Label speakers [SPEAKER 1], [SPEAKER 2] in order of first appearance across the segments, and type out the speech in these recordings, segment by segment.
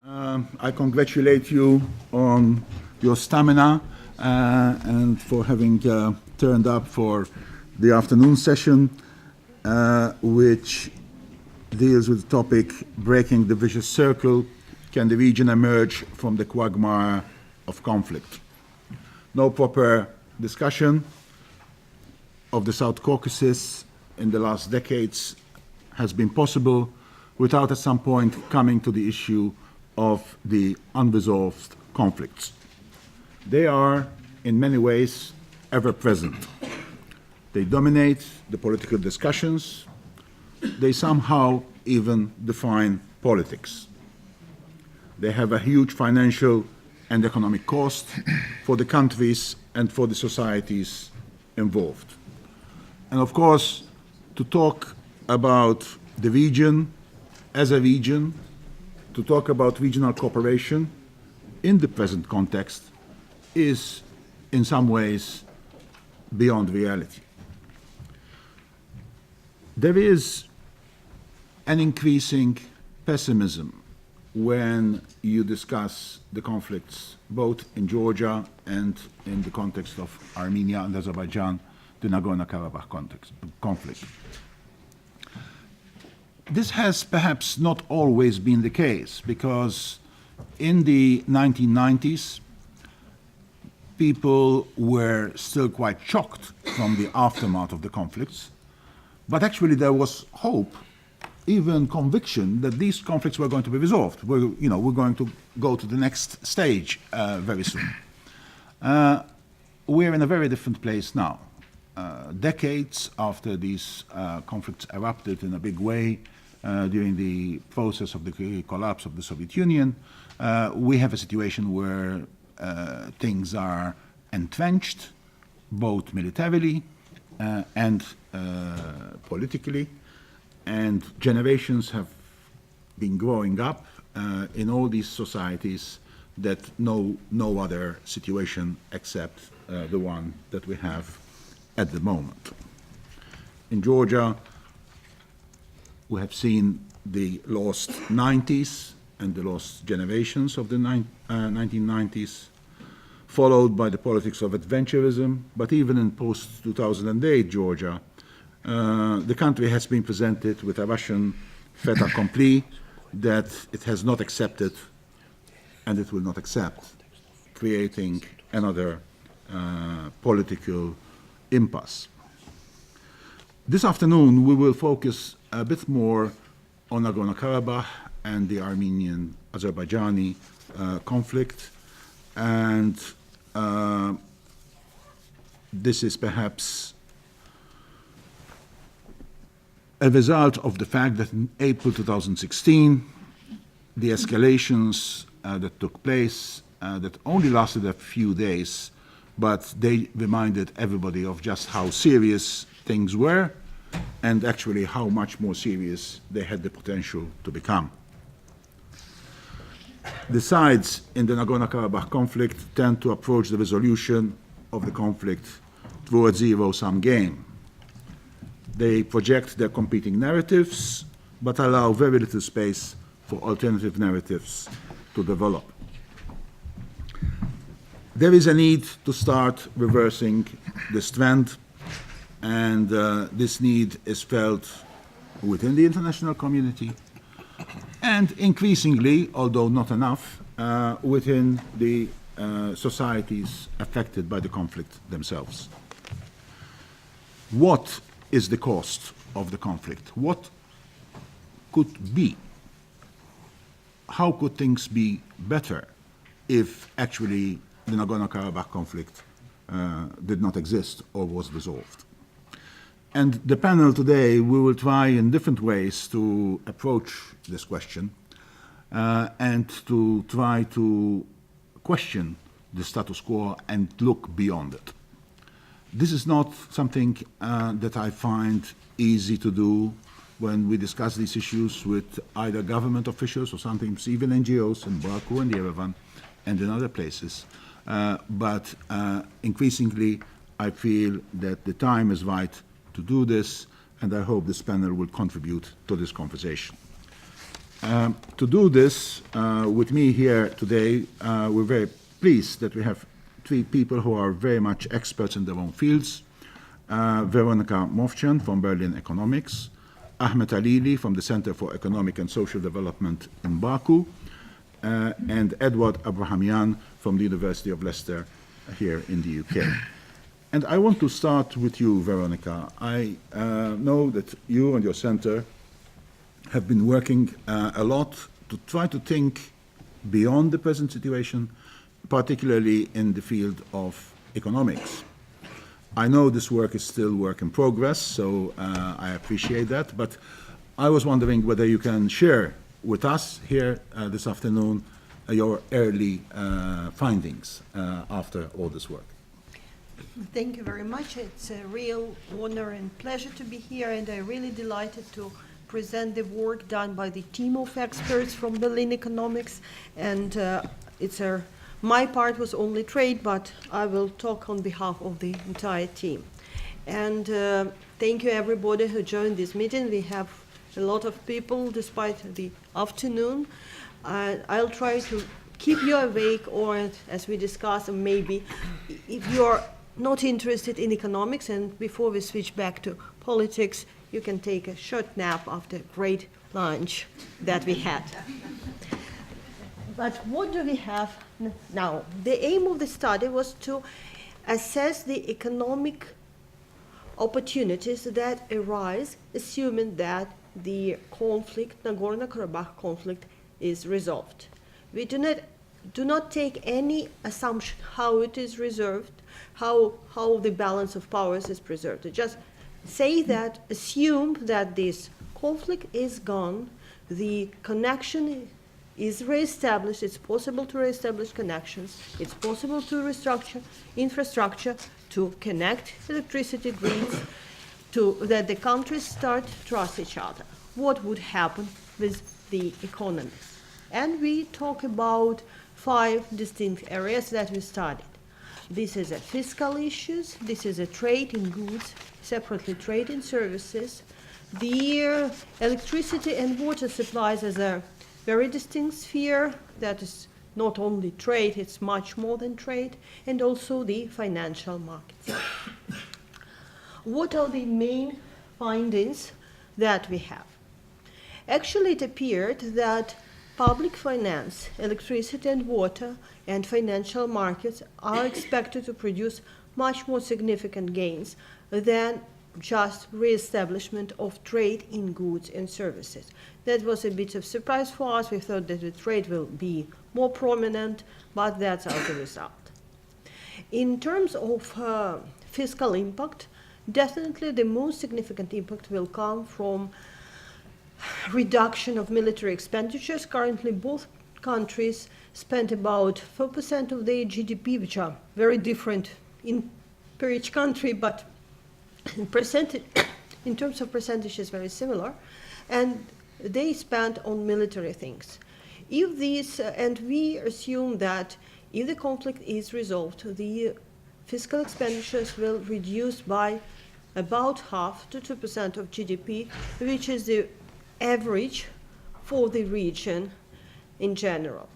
[SPEAKER 1] I congratulate you on your stamina and for having turned up for the afternoon session, which deals with the topic breaking the vicious circle. Can the region emerge from the quagmire of conflict? No proper discussion of the South Caucasus in the last decades has been possible without at some point coming to the issue of the unresolved conflicts. They are, in many ways, ever present. They dominate the political discussions. They somehow even define politics. They have a huge financial and economic cost for the countries and for the societies involved. And of course, to talk about the region as a region, to talk about regional cooperation in the present context is, in some ways, beyond reality. There is an increasing pessimism when you discuss the conflicts both in Georgia and in the context of Armenia and Azerbaijan, the Nagorno-Karabakh conflict. This has perhaps not always been the case, because in the 1990s, people were still quite shocked from the aftermath of the conflicts, but actually there was hope, even conviction, that these conflicts were going to be resolved. We're going to go to the next stage very soon. We're in a very different place now. Decades after these conflicts erupted in a big way during the process of the collapse of the Soviet Union, we have a situation where things are entrenched, both militarily and politically, and generations have been growing up in all these societies that know no other situation except the one that we have at the moment. In Georgia, we have seen the lost 90s and the lost generations of the 1990s, followed by the politics of adventurism. But even in post-2008 Georgia, the country has been presented with a Russian fait accompli that it has not accepted and it will not accept, creating another political impasse. This afternoon we will focus a bit more on Nagorno-Karabakh and the Armenian-Azerbaijani conflict, and this is perhaps a result of the fact that in April 2016, the escalations that took place, that only lasted a few days, but they reminded everybody of just how serious things were and actually how much more serious they had the potential to become. The sides in the Nagorno-Karabakh conflict tend to approach the resolution of the conflict through a zero-sum game. They project their competing narratives, but allow very little space for alternative narratives to develop. There is a need to start reversing this trend, and this need is felt within the international community and increasingly, although not enough, within the societies affected by the conflict themselves. What is the cost of the conflict? What could be? How could things be better if actually the Nagorno-Karabakh conflict did not exist or was resolved? And the panel today, we will try in different ways to approach this question and to try to question the status quo and look beyond it. This is not something that I find easy to do when we discuss these issues with either government officials or sometimes even NGOs in Baku and Yerevan and in other places. But increasingly, I feel that the time is right to do this, and I hope this panel will contribute to this conversation. To do this with me here today, we're very pleased that we have three people who are very much experts in their own fields. Veronika Movchan from Berlin Economics, Ahmet Alili from the Center for Economic and Social Development in Baku, and Edward Abrahamian from the University of Leicester here in the UK. And I want to start with you, Veronika. I know that you and your center have been working a lot to try to think beyond the present situation, particularly in the field of economics. I know this work is still work in progress, so I appreciate that, but I was wondering whether you can share with us here this afternoon your early findings after all this work.
[SPEAKER 2] Thank you very much. It's a real honor and pleasure to be here, and I'm really delighted to present the work done by the team of experts from Berlin Economics. And my part was only trade, but I will talk on behalf of the entire team. And thank you everybody who joined this meeting. We have a lot of people despite the afternoon. I'll try to keep you awake, or as we discussed, maybe if you're not interested in economics and before we switch back to politics, you can take a short nap after a great lunch that we had. But what do we have now? The aim of the study was to assess the economic opportunities that arise, assuming that the conflict, Nagorno-Karabakh conflict, is resolved. We do not take any assumption how it is resolved, how the balance of powers is preserved. We just say that, assume that this conflict is gone, the connection is reestablished, it's possible to reestablish connections, it's possible to restructure infrastructure, to connect electricity grids, that the countries start to trust each other. What would happen with the economy? And we talk about 5 distinct areas that we studied. This is a fiscal issues, this is a trade in goods, separately trade in services, the electricity and water supplies as a very distinct sphere that is not only trade, it's much more than trade, and also the financial markets. What are the main findings that we have? Actually, it appeared that public finance, electricity and water, and financial markets are expected to produce much more significant gains than just re-establishment of trade in goods and services. That was a bit of surprise for us. We thought that the trade will be more prominent, but that's not the result. In terms of fiscal impact, definitely the most significant impact will come from reduction of military expenditures. Currently, both countries spend about 4% of their GDP, which are very different per each country, but in terms of percentage is very similar, and they spend on military things. If these, and we assume that if the conflict is resolved, the fiscal expenditures will reduce by about half to 2% of GDP, which is the average for the region in general.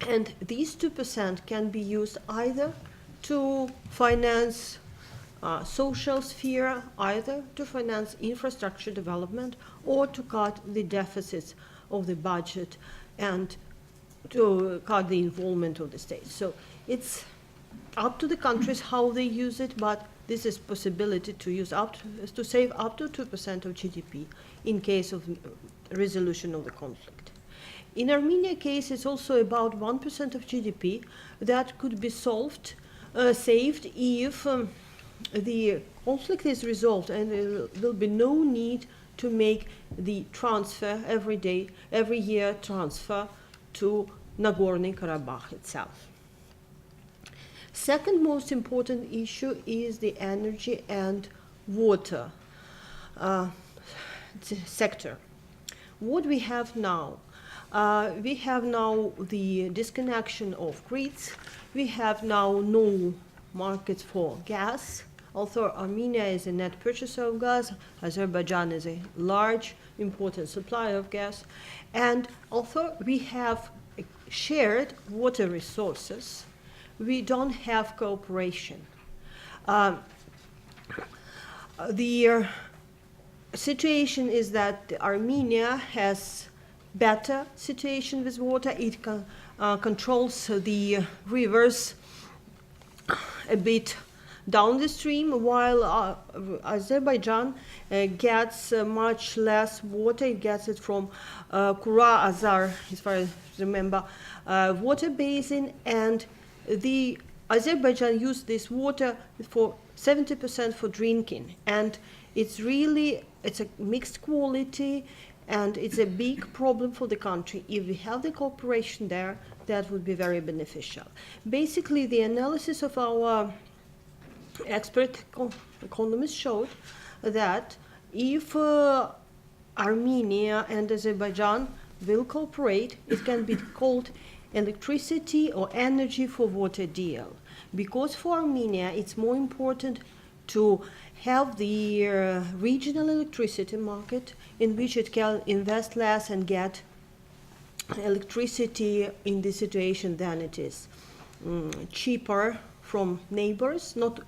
[SPEAKER 2] And these 2% can be used either to finance social sphere, either to finance infrastructure development or to cut the deficits of the budget and to cut the involvement of the state. So it's up to the countries how they use it, but this is possibility to use to save up to 2% of GDP in case of resolution of the conflict. In Armenia case, it's also about 1% of GDP that could be saved if the conflict is resolved, and there will be no need to make the transfer every year transfer to Nagorno-Karabakh itself. Second most important issue is the energy and water sector. What we have now? We have now the disconnection of grids. We have now no markets for gas Although Armenia is a net purchaser of gas, Azerbaijan is a large, important supplier of gas. And although we have shared water resources, we don't have cooperation. The situation is that Armenia has better situation with water. It controls the rivers a bit down the stream, while Azerbaijan gets much less water. It gets it from Kura Azar, as far as I remember, water basin, and the Azerbaijan used this water for 70% for drinking, and it's a mixed quality, and it's a big problem for the country. If we have the cooperation there, that would be very beneficial. Basically, the analysis of our expert economists showed that if Armenia and Azerbaijan will cooperate, it can be called electricity or energy for water deal. Because for Armenia, it's more important to have the regional electricity market in which it can invest less and get electricity in this situation than it is cheaper from neighbors, not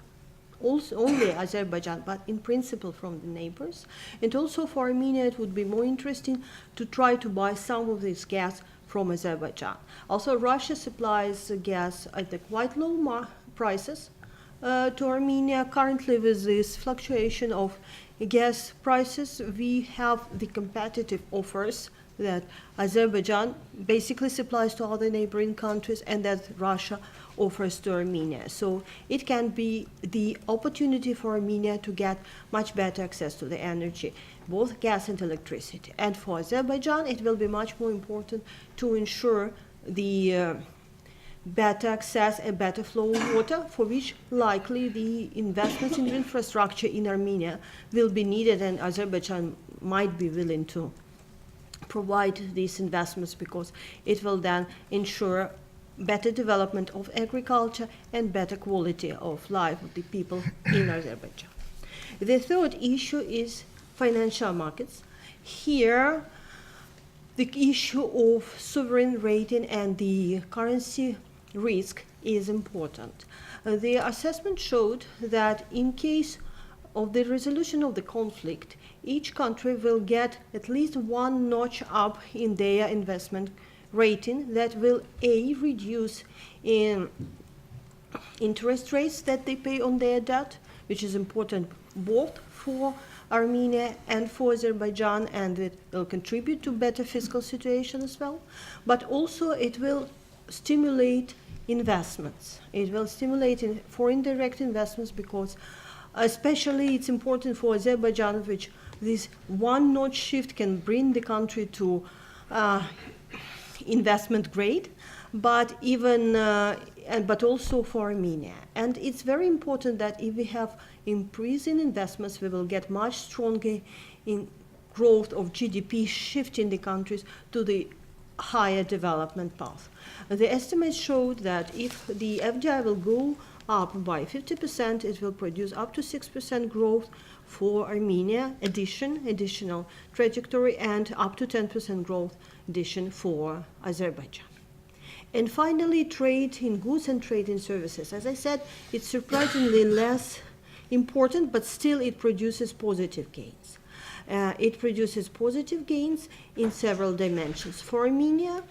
[SPEAKER 2] also only Azerbaijan, but in principle from the neighbors. And also for Armenia, it would be more interesting to try to buy some of this gas from Azerbaijan. Also, Russia supplies gas at the quite low prices to Armenia. Currently, with this fluctuation of gas prices, we have the competitive offers that Azerbaijan basically supplies to other neighboring countries and that Russia offers to Armenia. So it can be the opportunity for Armenia to get much better access to the energy, both gas and electricity. And for Azerbaijan, it will be much more important to ensure the better access and better flow of water, for which likely the investments in infrastructure in Armenia will be needed, and Azerbaijan might be willing to provide these investments because it will then ensure better development of agriculture and better quality of life of the people in Azerbaijan. The third issue is financial markets. Here, the issue of sovereign rating and the currency risk is important. The assessment showed that in case of the resolution of the conflict, each country will get at least one notch up in their investment rating that will reduce in interest rates that they pay on their debt, which is important both for Armenia and for Azerbaijan, and it will contribute to better fiscal situation as well. But also it will stimulate investments. It will stimulate foreign direct investments because especially it's important for Azerbaijan, which this one notch shift can bring the country to investment grade, but also for Armenia. And it's very important that if we have increase in investments, we will get much stronger in growth of GDP, shifting the countries to the higher development path. The estimates showed that if the FDI will go up by 50%, it will produce up to 6% growth for Armenia, additional trajectory, and up to 10% growth addition for Azerbaijan. And finally, trade in goods and trade in services. As I said, it's surprisingly less important, but still it produces positive gains. It produces positive gains in several dimensions. For Armenia,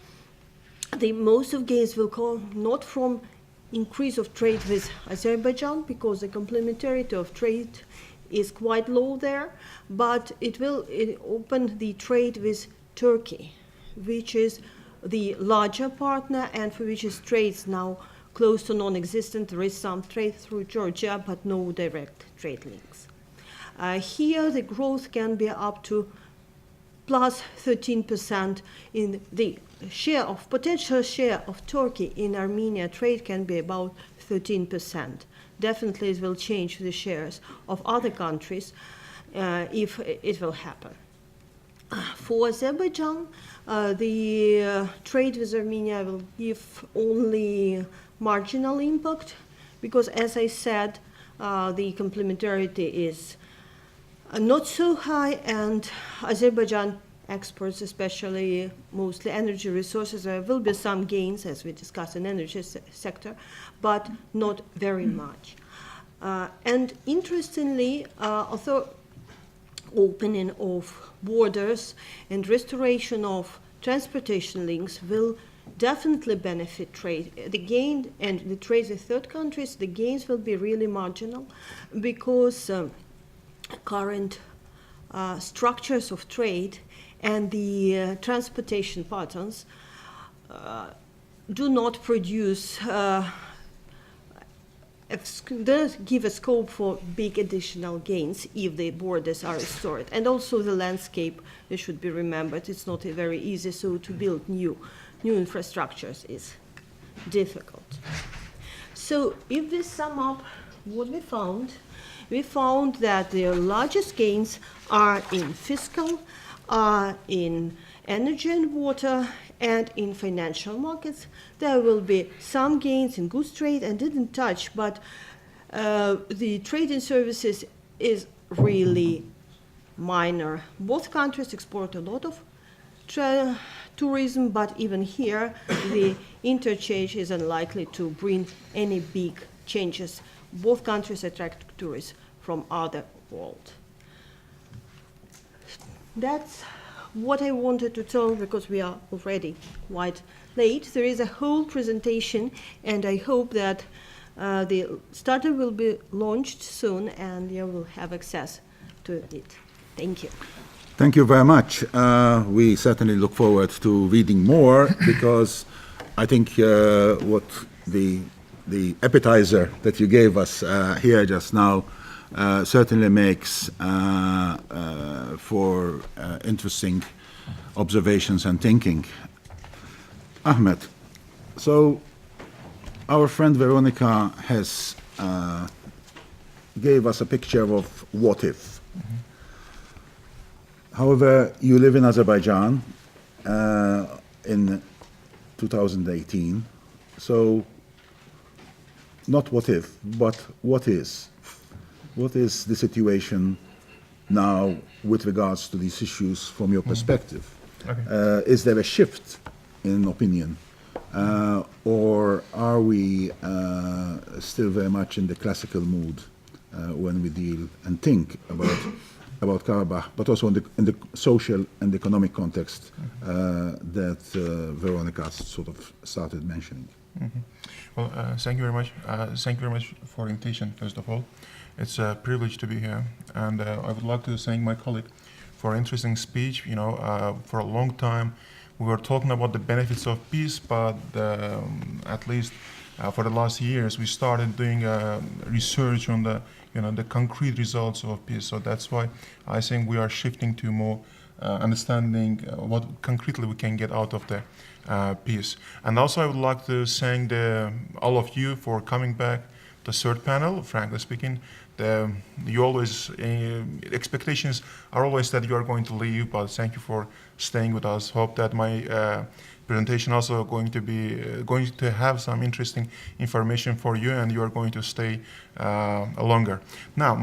[SPEAKER 2] the most of gains will come not from increase of trade with Azerbaijan, because the complementarity of trade is quite low there, but it will open the trade with Turkey, which is the larger partner and for which is trades now close to non-existent. There is some trade through Georgia, but no direct trade links. Here the growth can be up to plus 13% in the potential share of Turkey in Armenia trade can be about 13%. Definitely it will change the shares of other countries if it will happen. For Azerbaijan, the trade with Armenia will give only marginal impact because, as I said, the complementarity is not so high, and Azerbaijan exports, especially mostly energy resources. There will be some gains, as we discussed, in energy sector, but not very much. And interestingly, although opening of borders and restoration of transportation links will definitely benefit trade. The gain and the trade with third countries, the gains will be really marginal because current structures of trade and the transportation patterns do not produce does give a scope for big additional gains if the borders are restored. And also the landscape, it should be remembered, it's not very easy, so to build new infrastructures is difficult. So if we sum up what we found that the largest gains are in fiscal, in energy and water, and in financial markets. There will be some gains in goods trade and didn't touch, but the trade in services is really minor. Both countries export a lot of tourism, but even here the interchange is unlikely to bring any big changes. Both countries attract tourists from other world. That's what I wanted to tell, because we are already quite late. There is a whole presentation, and I hope that the starter will be launched soon, and you will have access to it. Thank you.
[SPEAKER 1] Thank you very much. We certainly look forward to reading more, because I think what the appetizer that you gave us here just now certainly makes for interesting observations and thinking. Ahmed, so our friend Veronica has gave us a picture of what if. Mm-hmm. However, you live in Azerbaijan in 2018, so not what if, but what is? What is the situation now with regards to these issues from your perspective? Okay. Is there a shift in opinion, or are we still very much in the classical mood when we deal and think about Karabakh, but also in the social and economic context that Veronica sort of started mentioning?
[SPEAKER 3] Mm-hmm. Well, thank you very much. Thank you very much for the invitation, first of all. It's a privilege to be here, and I would like to thank my colleague for an interesting speech. You know, for a long time we were talking about the benefits of peace, but at least for the last years we started doing research on the concrete results of peace. So that's why I think we are shifting to more understanding what concretely we can get out of the peace. And also I would like to thank all of you for coming back. The third panel, frankly speaking, you always expectations are always that you are going to leave, but thank you for staying with us. Hope that my presentation also going to have some interesting information for you, and you are going to stay longer. Now,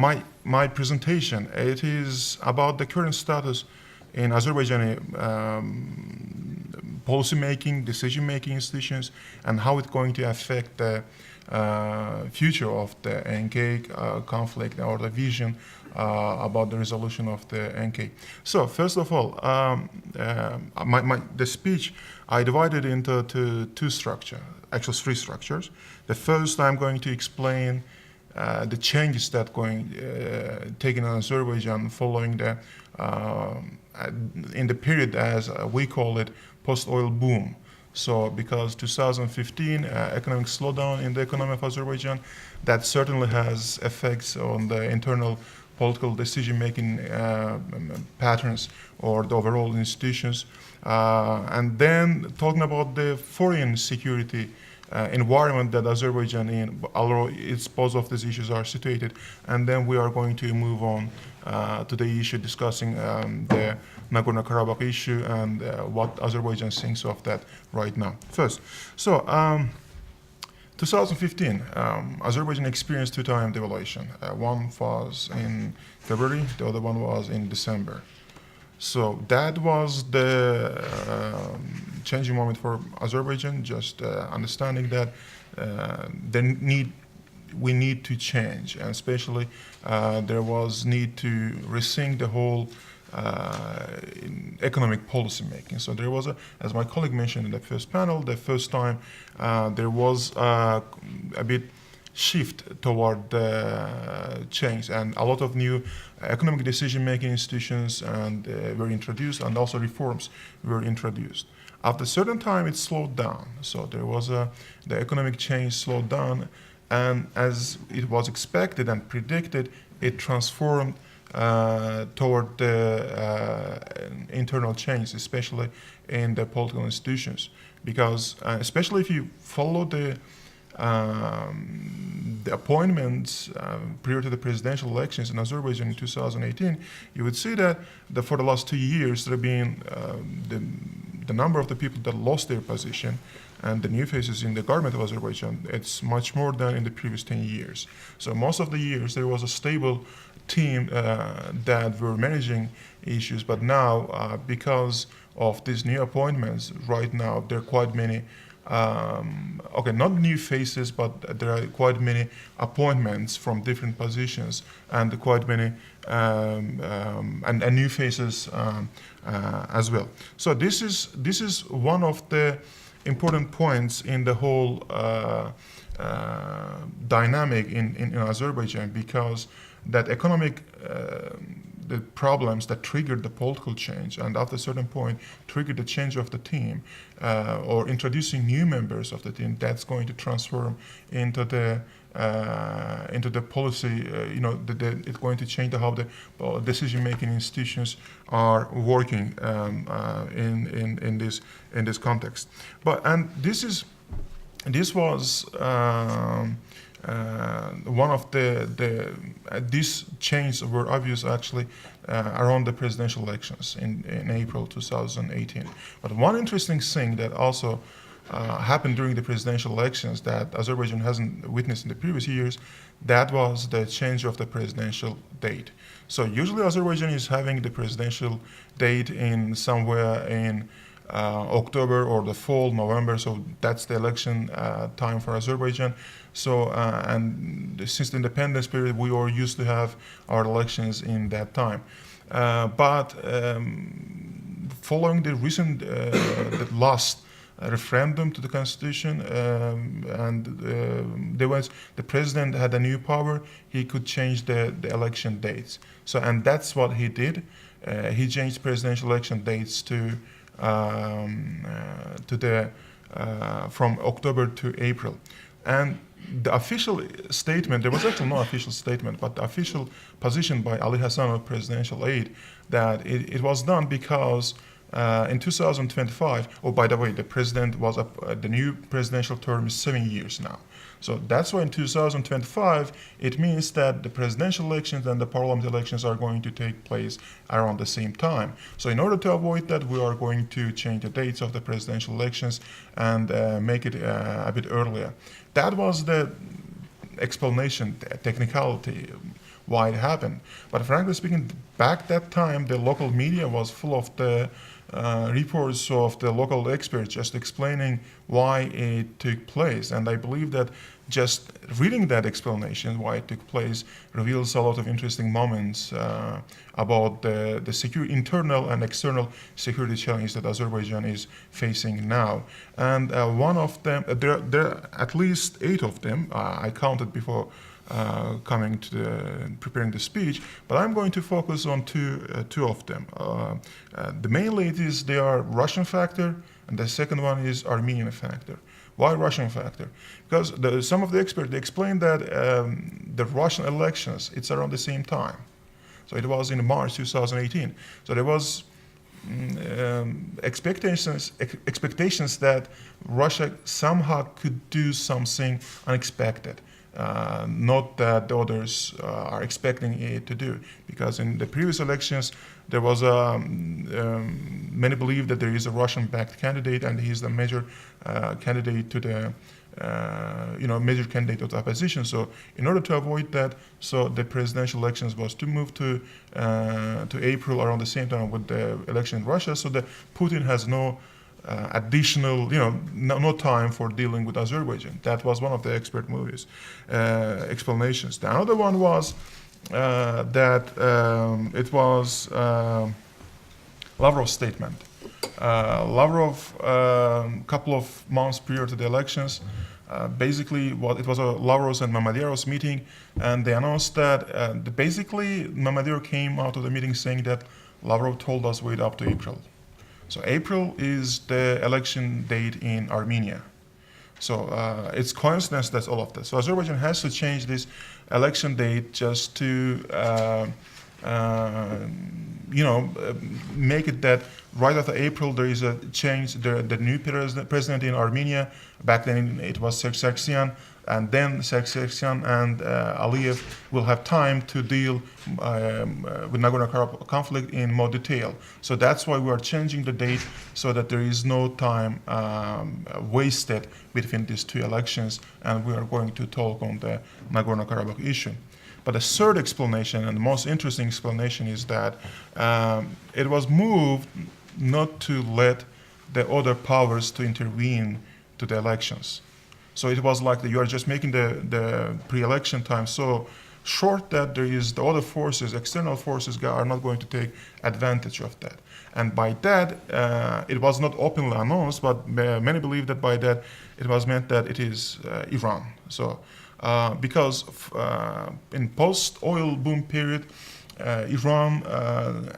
[SPEAKER 3] my presentation, it is about the current status in Azerbaijani policy-making, decision-making institutions, and how it's going to affect the future of the NK conflict, or the vision about the resolution of the NK. So first of all, the speech I divided into two structures, actually three structures. The first, I'm going to explain the changes that taken in Azerbaijan following in the period, as we call it, post-oil boom. So because 2015 economic slowdown in the economy of Azerbaijan, that certainly has effects on the internal political decision-making patterns or the overall institutions. And then talking about the foreign security environment that Azerbaijan in, although it's both of these issues are situated. And then we are going to move on to the issue discussing the Nagorno-Karabakh issue and what Azerbaijan thinks of that right now. First, so 2015, Azerbaijan experienced two-time devaluation. One was in February, the other one was in December. So that was the changing moment for Azerbaijan, just understanding that we need to change, and especially there was need to rethink the whole economic policy making. So there was, as my colleague mentioned in the first panel, the first time there was a bit shift toward the change, and a lot of new economic decision-making institutions were introduced, and also reforms were introduced. After a certain time, it slowed down. So there was the economic change slowed down, and as it was expected and predicted, it transformed toward the internal change, especially in the political institutions. Because especially if you follow the appointments prior to the presidential elections in Azerbaijan in 2018, you would see that for the last 2 years there have been the number of the people that lost their position and the new faces in the government of Azerbaijan, it's much more than in the previous 10 years. So most of the years there was a stable team that were managing issues, but now because of these new appointments, right now there are quite many not new faces, but there are quite many appointments from different positions, and quite many and new faces as well. So this is one of the important points in the whole dynamic in Azerbaijan, because that economic the problems that triggered the political change, and after a certain point triggered the change of the team, or introducing new members of the team, that's going to transform into the policy. It's going to change how the decision-making institutions are working in this context. This was one of these changes were obvious actually around the presidential elections in April 2018. But one interesting thing that also happened during the presidential elections that Azerbaijan hasn't witnessed in the previous years, that was the change of the presidential date. So usually Azerbaijan is having the presidential date in somewhere in October or the fall, November, so that's the election time for Azerbaijan. So, and since the independence period, we are used to have our elections in that time. But following the recent, the last referendum to the constitution, the president had a new power, he could change the election dates. So, and that's what he did. He changed presidential election dates from October to April. And the official statement, there was actually no official statement, but the official position by Ali Hassanov, presidential aide, that it was done because in 2025, oh, by the way, the president was the new presidential term is 7 years now. So that's why in 2025, it means that the presidential elections and the parliament elections are going to take place around the same time. So in order to avoid that, we are going to change the dates of the presidential elections and make it a bit earlier. That was the explanation, the technicality, why it happened. But frankly speaking, back that time, the local media was full of the reports of the local experts just explaining why it took place. And I believe that just reading that explanation, why it took place, reveals a lot of interesting moments about the internal and external security challenge that Azerbaijan is facing now. And one of them, there are at least 8 of them, I counted before coming to preparing the speech, but I'm going to focus on two of them. The mainly they are Russian factor, and the second one is Armenian factor. Why Russian factor? Because some of the experts, they explained that the Russian elections, it's around the same time. So it was in March 2018. So there was expectations that Russia somehow could do something unexpected. Not that the others are expecting it to do, because in the previous elections there was many believe that there is a Russian-backed candidate and he is the major candidate to the major candidate of the opposition. So in order to avoid that, so the presidential elections was to move to April around the same time with the election in Russia, so that Putin has no additional, no time for dealing with Azerbaijan. That was one of the expert movies explanations. The other one was that it was Lavrov's statement. Lavrov, couple of months prior to the elections, basically, it was a Lavrov's and Mamadyarov's meeting, and they announced that basically Mamadyarov came out of the meeting saying that Lavrov told us wait up to April. So April is the election date in Armenia. So it's coincidence that's all of this. So Azerbaijan has to change this election date just to make it that right after April there is a change. The new president in Armenia, back then it was Sargsyan, and then Sargsyan and Aliyev will have time to deal with Nagorno-Karabakh conflict in more detail. So that's why we are changing the date so that there is no time wasted between these two elections, and we are going to talk on the Nagorno-Karabakh issue. But the third explanation, and the most interesting explanation, is that it was moved not to let the other powers to intervene to the elections. So it was like you are just making the pre-election time so short that there is the other forces, external forces, are not going to take advantage of that. And by that, it was not openly announced, but many believe that by that it was meant that it is Iran. So because in post-oil boom period, Iran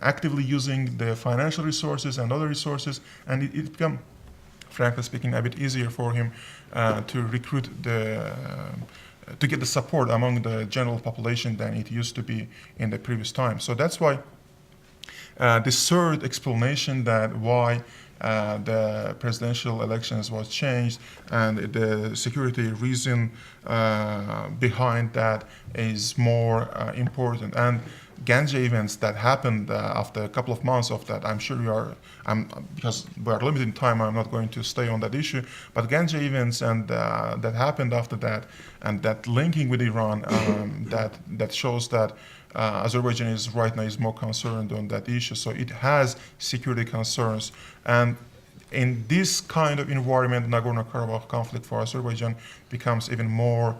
[SPEAKER 3] actively using the financial resources and other resources, and it became, frankly speaking, a bit easier for him to recruit to get the support among the general population than it used to be in the previous time. So that's why this third explanation that why the presidential elections was changed and the security reason behind that is more important. And Ganja events that happened after a couple of months of that, I'm sure because we are limited in time, I'm not going to stay on that issue, but Ganja events and that happened after that, and that linking with Iran, that shows that Azerbaijan is right now is more concerned on that issue. So it has security concerns, and in this kind of environment, Nagorno-Karabakh conflict for Azerbaijan becomes even more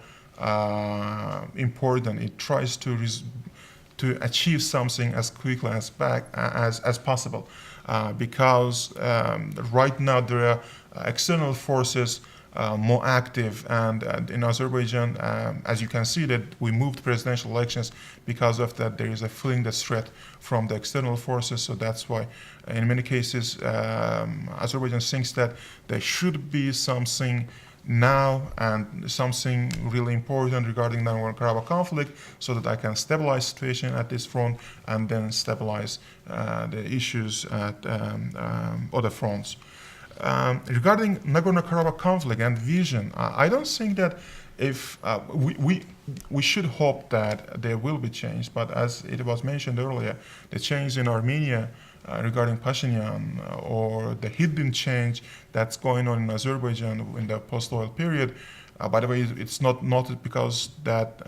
[SPEAKER 3] important. It tries to achieve something as quickly as possible, because right now there are external forces more active, and in Azerbaijan, as you can see, that we moved presidential elections because of that. There is a feeling that's threat from the external forces, so that's why in many cases Azerbaijan thinks that there should be something now and something really important regarding the Nagorno-Karabakh conflict, so that I can stabilize situation at this front and then stabilize the issues at other fronts. Regarding Nagorno-Karabakh conflict and vision, I don't think that if we should hope that there will be change, but as it was mentioned earlier, the change in Armenia regarding Pashinyan, or the hidden change that's going on in Azerbaijan in the post-oil period. By the way, it's not noted because that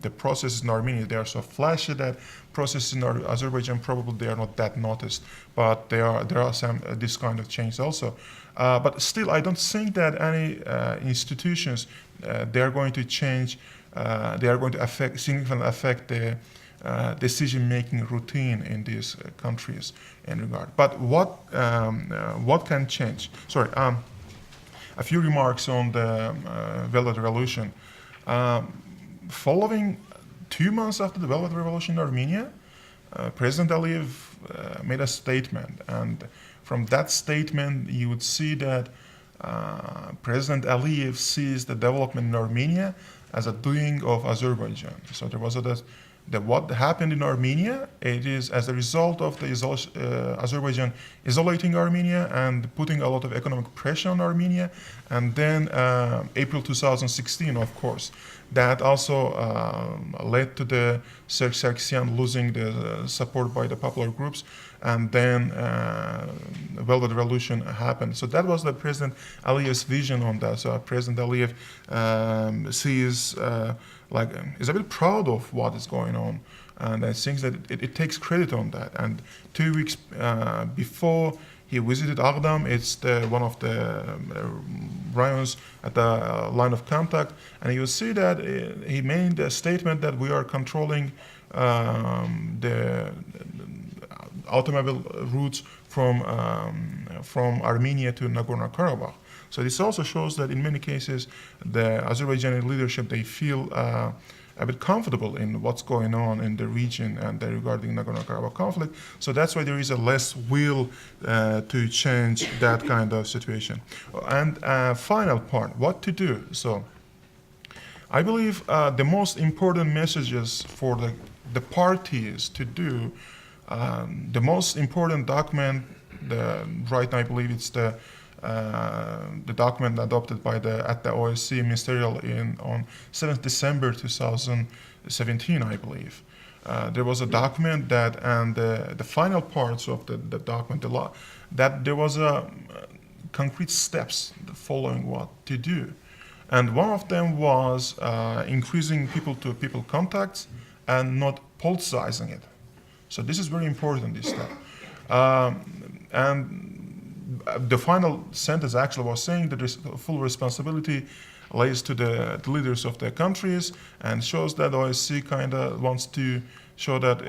[SPEAKER 3] the processes in Armenia, they are so flashy that processes in Azerbaijan probably they are not that noticed, but there are some this kind of change also. But still, I don't think that any institutions they are going to change. They are going to significantly affect the decision-making routine in these countries in regard. But what can change? Sorry, a few remarks on the Velvet Revolution. Following 2 months after the Velvet Revolution in Armenia, President Aliyev made a statement, and from that statement you would see that President Aliyev sees the development in Armenia as a doing of Azerbaijan. So there was that what happened in Armenia, it is as a result of the Azerbaijan isolating Armenia and putting a lot of economic pressure on Armenia. And then April 2016, of course, that also led to the Sargsyan losing the support by the popular groups. And then Velvet Revolution happened. So that was the President Aliyev's vision on that. So President Aliyev sees is a bit proud of what is going on, and I think that it takes credit on that. And 2 weeks before he visited Agdam, it's one of the rayons at the line of contact, and you will see that he made a statement that we are controlling the automobile routes from Armenia to Nagorno-Karabakh. So this also shows that in many cases the Azerbaijani leadership, they feel a bit comfortable in what's going on in the region and regarding Nagorno-Karabakh conflict. So that's why there is a less will to change that kind of situation. And final part, what to do. So I believe the most important messages for the parties to do, the most important document, right now I believe it's the document adopted by at the OSCE ministerial on 7th December 2017, I believe. There was a document that, and the final parts of the document, that there was concrete steps following what to do. And one of them was increasing people-to-people contacts and not politicizing it. So this is very important, this step. And the final sentence actually was saying that full responsibility lays to the leaders of the countries, and shows that OSCE kind of wants to show that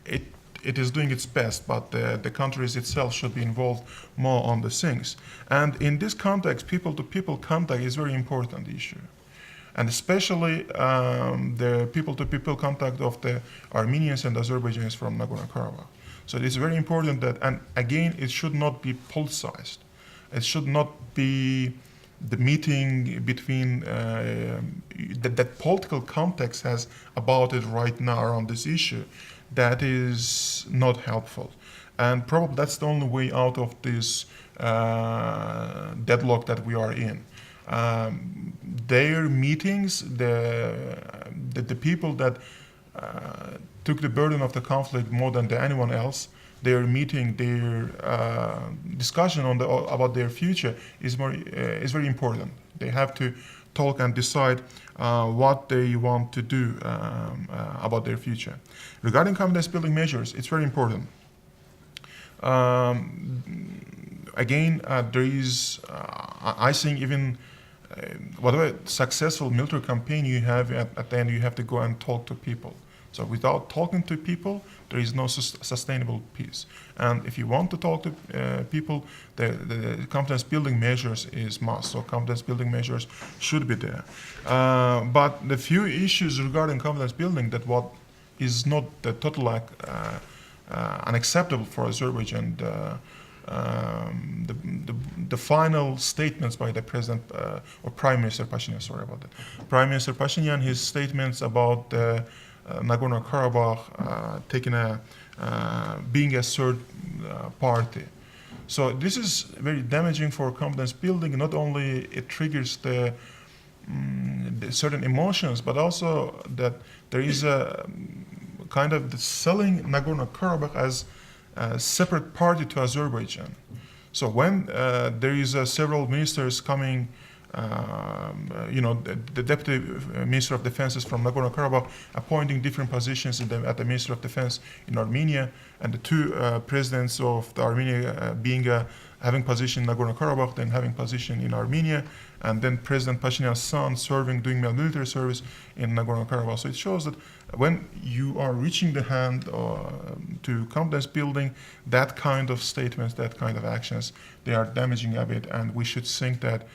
[SPEAKER 3] it is doing its best, but the countries itself should be involved more on the things. And in this context, people-to-people contact is a very important issue. And especially the people-to-people contact of the Armenians and Azerbaijanis from Nagorno-Karabakh. So it is very important that, and again, it should not be politicized. It should not be the meeting between, that political context has about it right now around this issue. That is not helpful. And probably that's the only way out of this deadlock that we are in. Their meetings, the people that took the burden of the conflict more than anyone else, their meeting, their discussion about their future is very important. They have to talk and decide what they want to do about their future. Regarding confidence building measures, it's very important. Again, there is, I think even whatever successful military campaign you have, at the end you have to go and talk to people. So without talking to people, there is no sustainable peace. And if you want to talk to people, the confidence building measures is must. So confidence building measures should be there. But the few issues regarding confidence building, that what is not the total unacceptable for Azerbaijan, the final statements by the president or Prime Minister Pashinyan, sorry about that. Prime Minister Pashinyan, his statements about Nagorno-Karabakh being a third party. So this is very damaging for confidence building. Not only it triggers the certain emotions, but also that there is a kind of selling Nagorno-Karabakh as a separate party to Azerbaijan. So when there is several ministers coming, the Deputy Minister of Defense is from Nagorno-Karabakh, appointing different positions at the Minister of Defense in Armenia, and the two presidents of the Armenia having position in Nagorno-Karabakh, then having position in Armenia, and then President Pashinyan's son doing military service in Nagorno-Karabakh. So it shows that when you are reaching the hand to confidence building, that kind of statements, that kind of actions, they are damaging a bit, and we should think that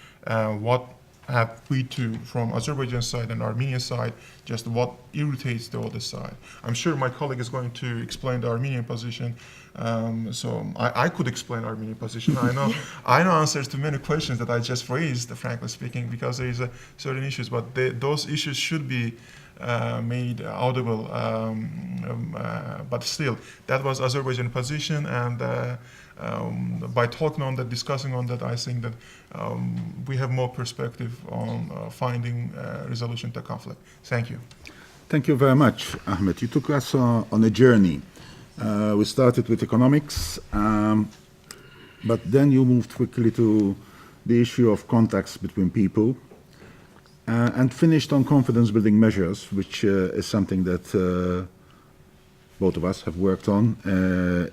[SPEAKER 3] what have we to, from Azerbaijan side and Armenian side, just what irritates the other side. I'm sure my colleague is going to explain the Armenian position, so I could explain Armenian position. I know answers to many questions that I just raised, frankly speaking, because there is certain issues, but those issues should be made audible, but still, that was Azerbaijan position, and by talking on that, discussing on that, I think that we have more perspective on finding resolution to conflict. Thank you.
[SPEAKER 1] Thank you very much, Ahmed. You took us on a journey. We started with economics, but then you moved quickly to the issue of contacts between people, and finished on confidence-building measures, which is something that both of us have worked on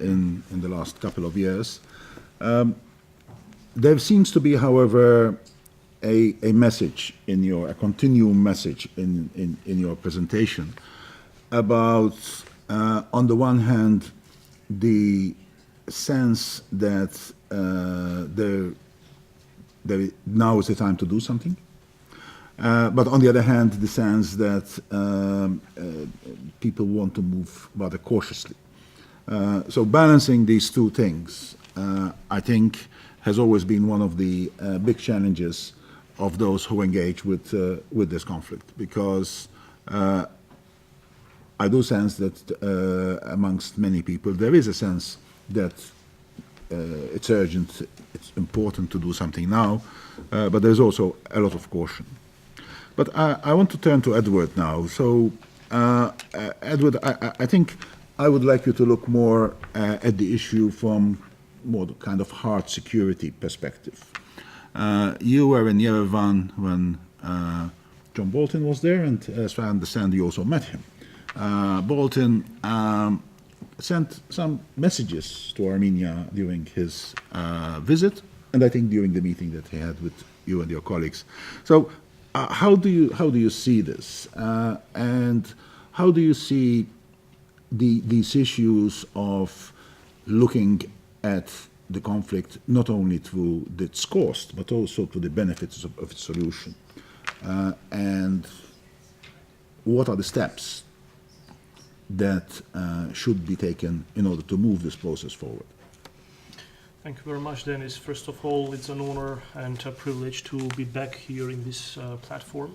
[SPEAKER 1] in the last couple of years. There seems to be, however, a message a continuum message in your presentation about, on the one hand, the sense that now is the time to do something, but on the other hand, the sense that people want to move rather cautiously. So balancing these two things, I think, has always been one of the big challenges of those who engage with this conflict, because I do sense that amongst many people there is a sense that it's urgent, it's important to do something now, but there's also a lot of caution. But I want to turn to Edward now. So, Edward, I think I would like you to look more at the issue from more the kind of hard security perspective. You were in Yerevan when John Bolton was there, and as I understand, you also met him. Bolton sent some messages to Armenia during his visit, and I think during the meeting that he had with you and your colleagues. So, how do you see this, and how do you see these issues of looking at the conflict not only through its cost but also to the benefits of its solution, and what are the steps that should be taken in order to move this process forward?
[SPEAKER 4] Thank you very much, Dennis. First of all, it's an honor and a privilege to be back here in this platform.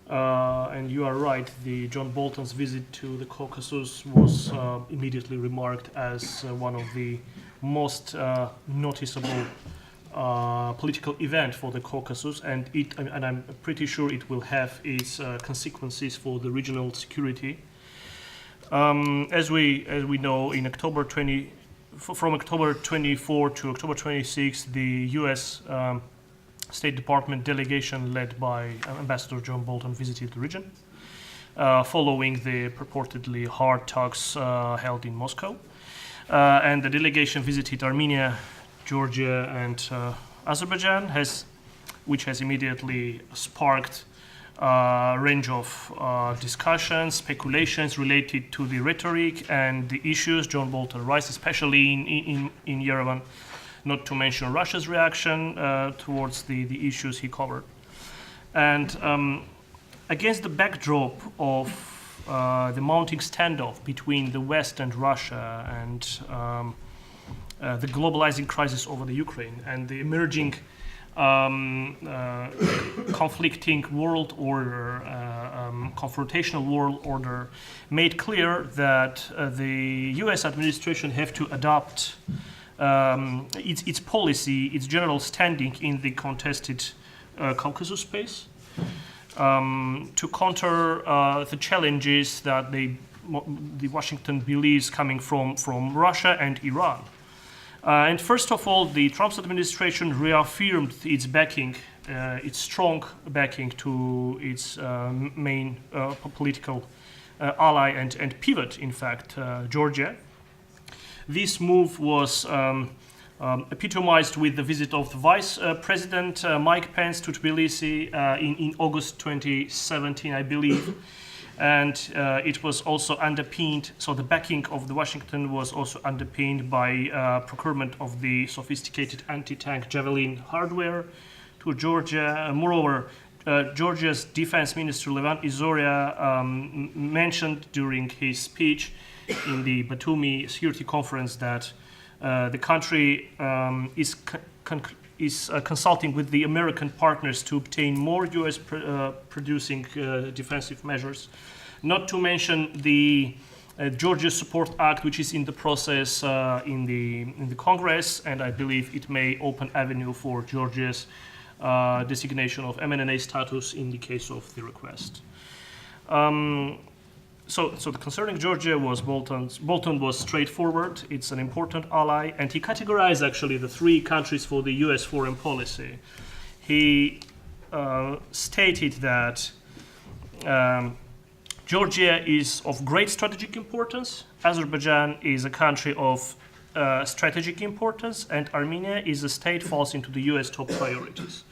[SPEAKER 4] And you are right, the John Bolton's visit to the Caucasus was immediately remarked as one of the most noticeable political event for the Caucasus, and I'm pretty sure it will have its consequences for the regional security. As we know, in from October 24 to October 26, the U.S. State Department delegation led by Ambassador John Bolton visited the region, following the purportedly hard talks held in Moscow. And the delegation visited Armenia, Georgia, and Azerbaijan, which has immediately sparked a range of discussions, speculations related to the rhetoric and the issues John Bolton raised, especially in Yerevan, not to mention Russia's reaction towards the issues he covered. And against the backdrop of the mounting standoff between the West and Russia, and the globalizing crisis over the Ukraine, and the emerging conflicting world order, confrontational world order, made clear that the U.S. administration have to adopt its policy, its general standing in the contested Caucasus space, to counter the challenges that the Washington believes coming from Russia and Iran. And first of all, the Trump administration reaffirmed its backing, its strong backing to its main political ally and pivot, in fact, Georgia. This move was epitomized with the visit of the Vice President Mike Pence to Tbilisi in August 2017, I believe. And it was also underpinned, so the backing of the Washington was also underpinned by procurement of the sophisticated anti-tank Javelin hardware to Georgia. Moreover, Georgia's Defense Minister Levan Izoria mentioned during his speech in the Batumi Security Conference that the country is is consulting with the American partners to obtain more U.S. Producing defensive measures, not to mention the Georgia Support Act, which is in the process in the Congress, and I believe it may open avenue for Georgia's designation of MNNA status in the case of the request. So concerning Georgia was Bolton was straightforward. It's an important ally, and he categorized actually the three countries for the U.S. foreign policy. He stated that Georgia is of great strategic importance, Azerbaijan is a country of strategic importance, and Armenia is a state falls into the U.S. top priorities.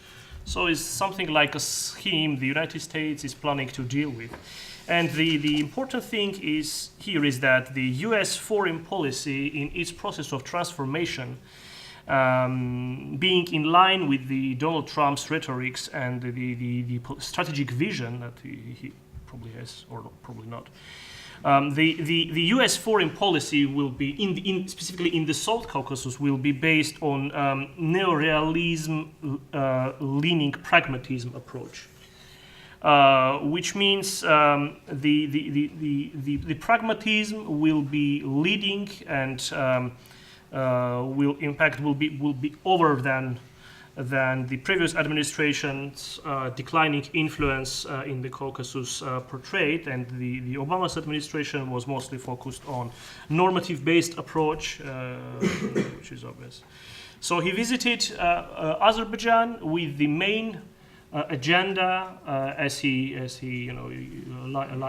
[SPEAKER 4] So it's something like a scheme the United States is planning to deal with. And the important thing is here is that the U.S. foreign policy in its process of transformation, being in line with the Donald Trump's rhetorics and the strategic vision that he probably has, or probably not. The U.S. foreign policy will be, specifically in the South Caucasus, will be based on neorealism leaning pragmatism approach. Which means the pragmatism will be leading and will be over than the previous administration's declining influence in the Caucasus portrayed, and the Obama's administration was mostly focused on normative-based approach, which is obvious. So he visited Azerbaijan with the main agenda, as he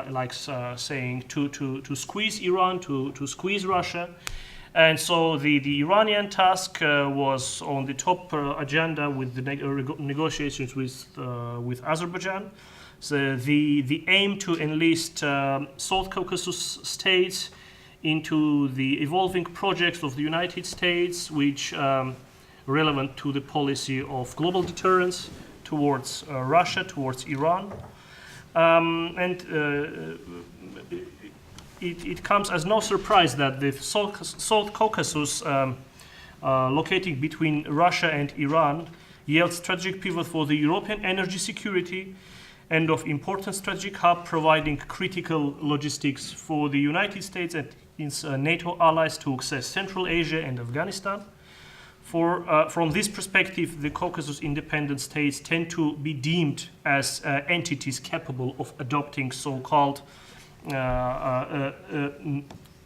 [SPEAKER 4] likes saying, to squeeze Iran, to squeeze Russia, and so the Iranian task was on the top agenda with the negotiations with Azerbaijan. So the aim to enlist South Caucasus states into the evolving projects of the United States, which relevant to the policy of global deterrence towards Russia, towards Iran. It comes as no surprise that the South Caucasus, located between Russia and Iran, yields strategic pivot for the European energy security and of important strategic hub, providing critical logistics for the United States and its NATO allies to access Central Asia and Afghanistan. From this perspective, the Caucasus independent states tend to be deemed as entities capable of adopting so-called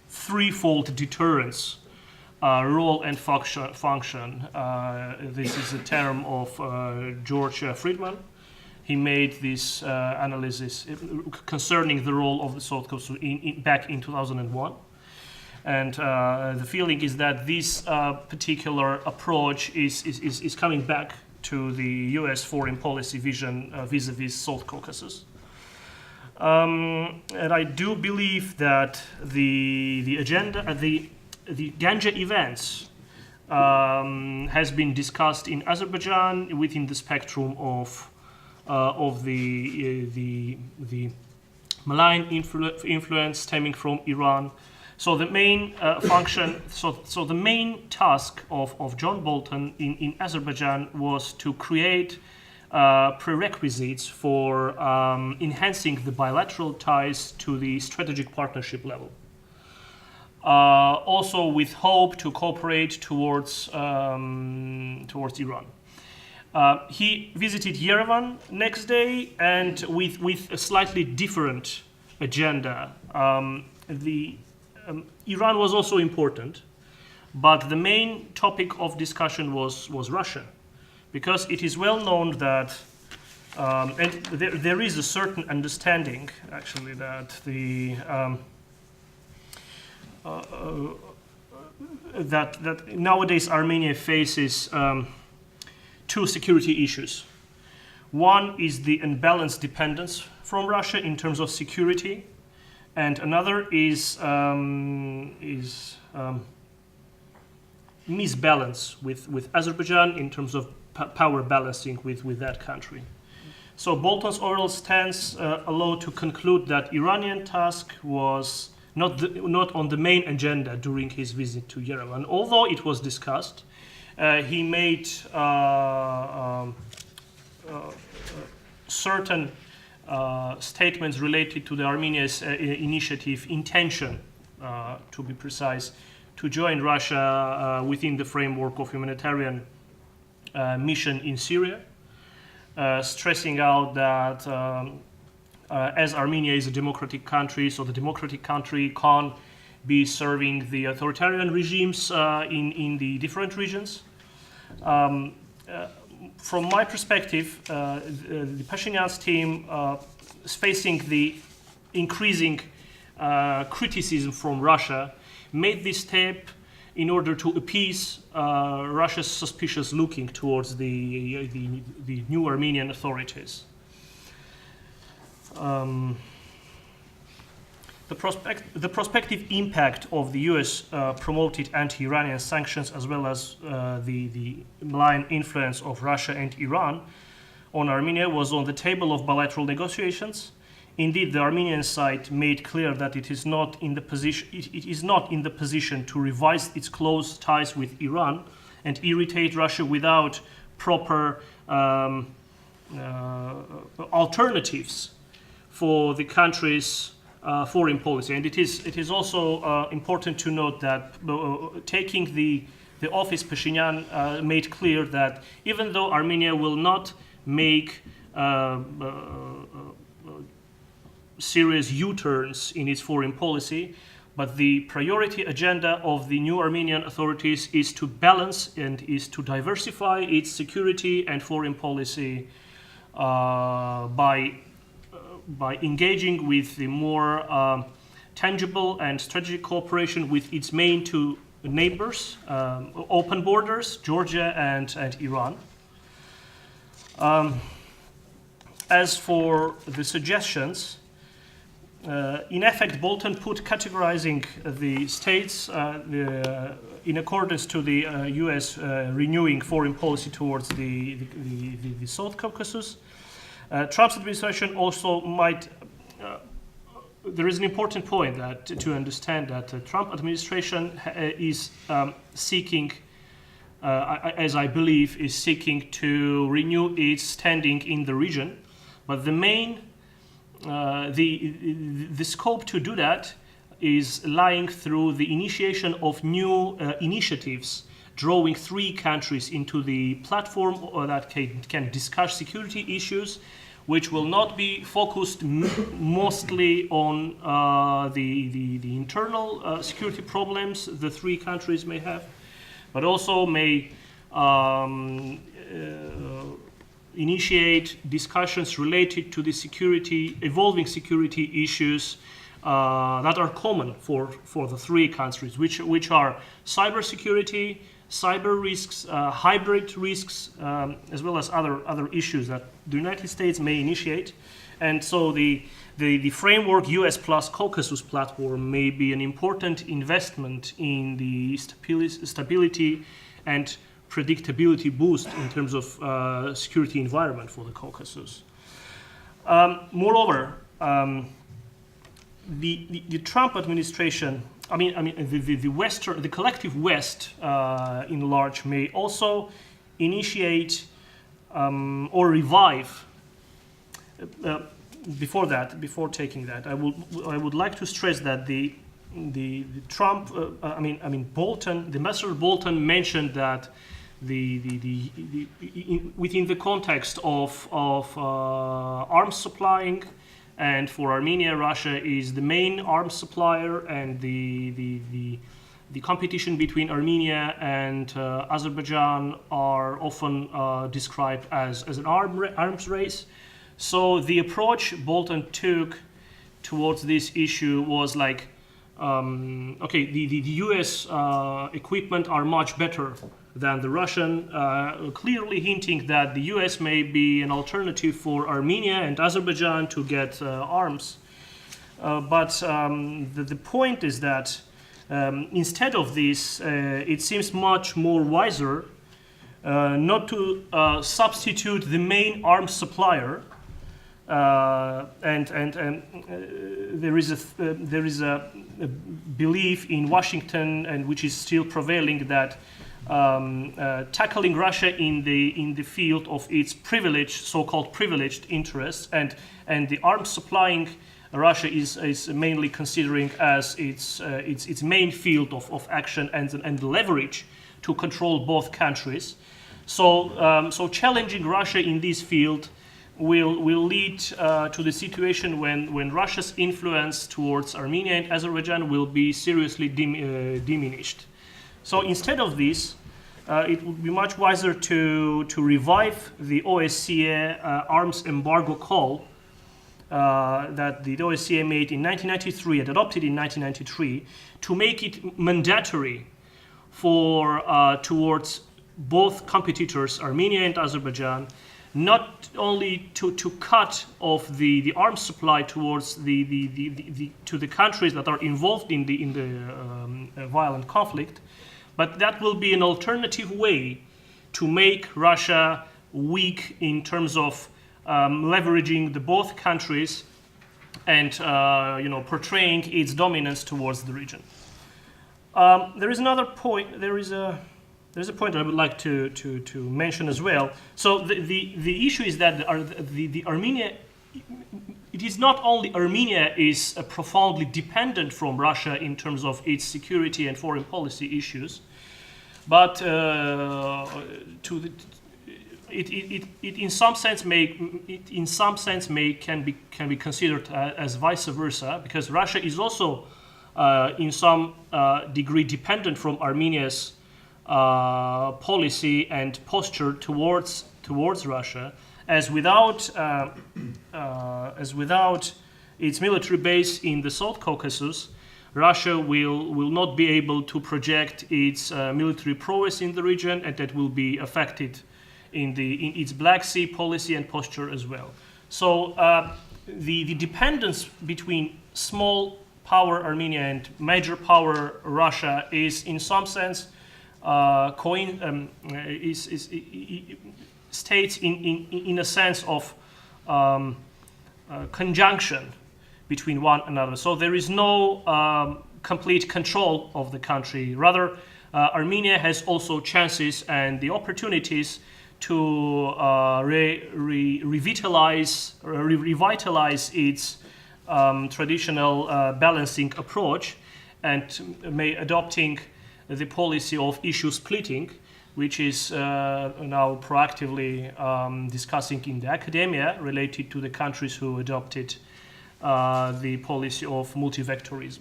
[SPEAKER 4] threefold deterrence role and function. This is a term of George Friedman. He made this analysis concerning the role of the South Caucasus back in 2001. And the feeling is that this particular approach is coming back to the U.S. foreign policy vision vis-a-vis South Caucasus. And I do believe that the agenda, the Ganja events has been discussed in Azerbaijan within the spectrum of the malign influence stemming from Iran. So the main function, so the main task of John Bolton in Azerbaijan was to create prerequisites for enhancing the bilateral ties to the strategic partnership level. Also with hope to cooperate towards Iran. He visited Yerevan next day, and with a slightly different agenda. Iran was also important, but the main topic of discussion was Russia, because it is well known that, and there is a certain understanding actually that that nowadays Armenia faces two security issues. One is the unbalanced dependence from Russia in terms of security, and another is misbalance with Azerbaijan in terms of power balancing with that country. So Bolton's oral stance allowed to conclude that Iranian task was not on the main agenda during his visit to Yerevan, although it was discussed, he made certain statements related to the Armenia's initiative, intention, to be precise, to join Russia within the framework of humanitarian mission in Syria, stressing out that as Armenia is a democratic country, so the democratic country can't be serving the authoritarian regimes in the different regions. From my perspective, the Pashinyan's team is facing the increasing criticism from Russia, made this step in order to appease Russia's suspicious looking towards the new Armenian authorities. The prospective impact of the US promoted anti-Iranian sanctions, as well as the malign influence of Russia and Iran on Armenia, was on the table of bilateral negotiations. Indeed, the Armenian side made clear that it is not in the position to revise its close ties with Iran and irritate Russia without proper alternatives for the country's foreign policy. And it is also important to note that taking the office, Pashinyan made clear that even though Armenia will not make serious U-turns in its foreign policy, but the priority agenda of the new Armenian authorities is to balance and is to diversify its security and foreign policy by engaging with the more tangible and strategic cooperation with its main two neighbors, open borders, Georgia and Iran. As for the suggestions, in effect, Bolton put categorizing the states in accordance to the U.S. renewing foreign policy towards the South Caucasus. Trump's administration also might. There is an important point that to understand that the Trump administration is seeking, as I believe, is seeking to renew its standing in the region, but the main the scope to do that is lying through the initiation of new initiatives, drawing 3 countries into the platform that can discuss security issues, which will not be focused mostly on the internal security problems the 3 countries may have, but also may initiate discussions related to the evolving security issues that are common for the 3 countries, which are cybersecurity, cyber risks, hybrid risks, as well as other issues that the United States may initiate. And so the framework US plus Caucasus Platform may be an important investment in the stability and predictability boost in terms of security environment for the Caucasus. Moreover, the Trump administration, the collective West in large may also initiate or revive. Before taking that, I would like to stress that the Trump, Bolton, the Ambassador Bolton mentioned that within the context of arms supplying, and for Armenia, Russia is the main arms supplier, and the competition between Armenia and Azerbaijan are often described as an arms race. So the approach Bolton took towards this issue was like, the US equipment are much better than the Russian, clearly hinting that the US may be an alternative for Armenia and Azerbaijan to get arms. But the point is that instead of this, it seems much more wiser not to substitute the main arms supplier. And there is a belief in Washington, and which is still prevailing, that tackling Russia in the field of its privileged, so-called privileged interests, and the arms supplying Russia is mainly considering as its main field of action and leverage to control both countries. So challenging Russia in this field will lead to the situation when Russia's influence towards Armenia and Azerbaijan will be seriously diminished. So instead of this, it would be much wiser to revive the OSCE arms embargo call that the OSCE made in 1993 and adopted in 1993 to make it mandatory for towards both competitors, Armenia and Azerbaijan, not only to cut off the arms supply towards to the countries that are involved in the violent conflict, but that will be an alternative way to make Russia weak in terms of leveraging the both countries and portraying its dominance towards the region. There is another point. There's a point I would like to mention as well. So the issue is that the Armenia, it is not only Armenia is profoundly dependent from Russia in terms of its security and foreign policy issues, but it in some sense can be considered as vice versa, because Russia is also in some degree dependent from Armenia's policy and posture towards Russia, as without its military base in the South Caucasus, Russia will not be able to project its military prowess in the region, and that will be affected in its Black Sea policy and posture as well. So the dependence between small power Armenia and major power Russia is in some sense states in a sense of conjunction between one another. So there is no complete control of the country. Rather, Armenia has also chances and the opportunities to revitalize its traditional balancing approach, and adopting the policy of issue splitting, which is now proactively discussing in the academia related to the countries who adopted the policy of multivectorism.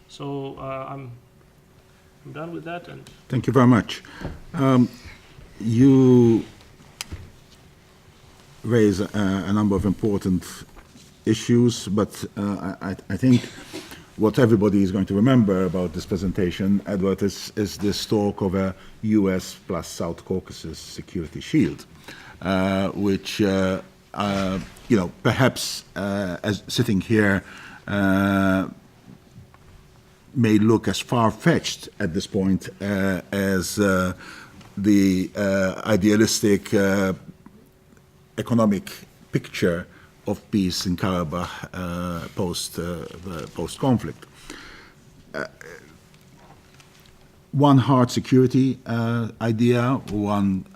[SPEAKER 4] So I'm done with that. And
[SPEAKER 1] thank you very much. You raise a number of important issues, but I think what everybody is going to remember about this presentation, Edward, is this talk of a US plus South Caucasus security shield, which, perhaps as sitting here may look as far-fetched at this point as the idealistic economic picture of peace in Karabakh post-conflict. One hard security idea, one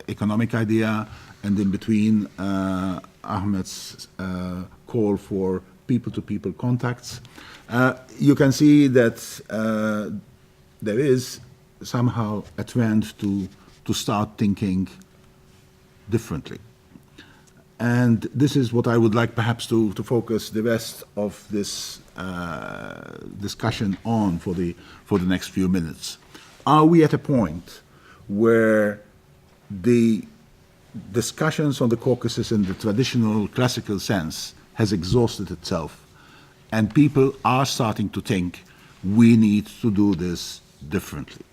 [SPEAKER 1] economic idea, and in between Ahmed's call for people-to-people contacts. You can see that there is somehow a trend to start thinking differently. And this is what I would like perhaps to focus the rest of this discussion on for the next few minutes. Are we at a point where the discussions on the Caucasus in the traditional classical sense has exhausted itself, and people are starting to think we need to do this differently?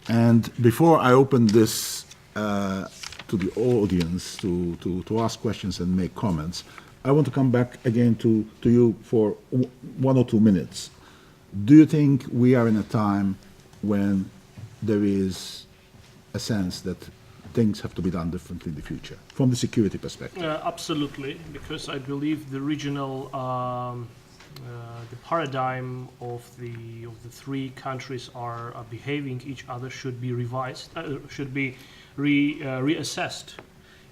[SPEAKER 1] And before I open this to the audience to ask questions and make comments, I want to come back again to you for 1 or 2 minutes. Do you think we are in a time when there is a sense that things have to be done differently in the future, from the security perspective?
[SPEAKER 4] Absolutely, because I believe the regional the paradigm of the three countries are behaving each other should be revised, should be reassessed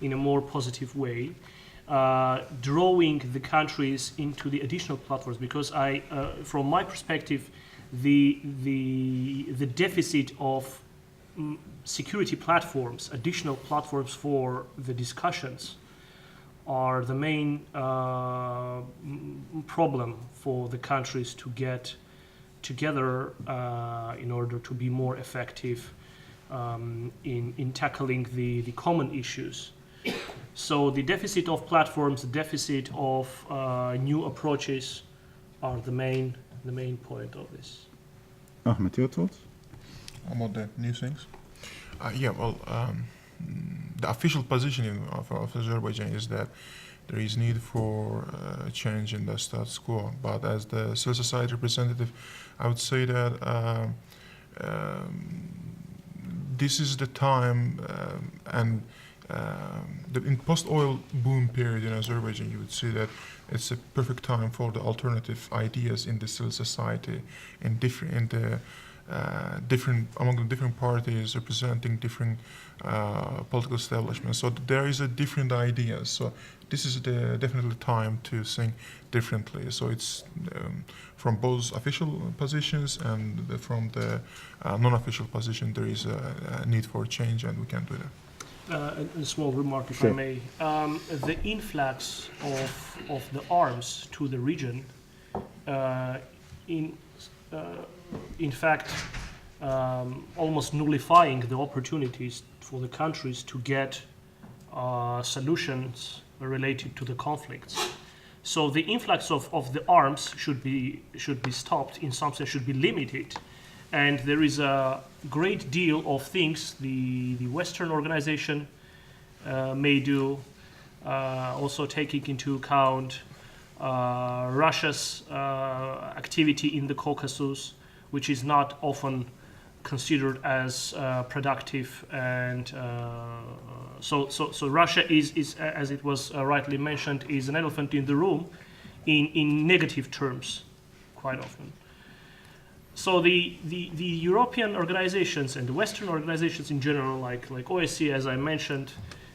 [SPEAKER 4] in a more positive way, drawing the countries into the additional platforms. Because from my perspective, the deficit of security platforms, additional platforms for the discussions, are the main problem for the countries to get together in order to be more effective in tackling the common issues. So the deficit of platforms, the deficit of new approaches are the main point of this.
[SPEAKER 1] Ahmed, your thoughts?
[SPEAKER 3] About the new things? The official positioning of Azerbaijan is that there is need for change in the status quo. But as the civil society representative, I would say that this is the time, in post-oil boom period in Azerbaijan, you would see that it's a perfect time for the alternative ideas in the civil society, among the different parties representing different political establishments. So there is a different ideas. So this is definitely time to think differently. So it's from both official positions and from the non-official position, there is a need for change, and we can do that.
[SPEAKER 4] A small remark, if
[SPEAKER 1] Sure.
[SPEAKER 4] I may. The influx of the arms to the region, in fact, almost nullifying the opportunities for the countries to get solutions related to the conflicts. So the influx of the arms should be stopped, in some sense should be limited. And there is a great deal of things the Western organization may do, also taking into account Russia's activity in the Caucasus, which is not often considered as productive. And so Russia is, as it was rightly mentioned, is an elephant in the room in negative terms quite often. So the European organizations and the Western organizations in general, like OSCE, as I mentioned,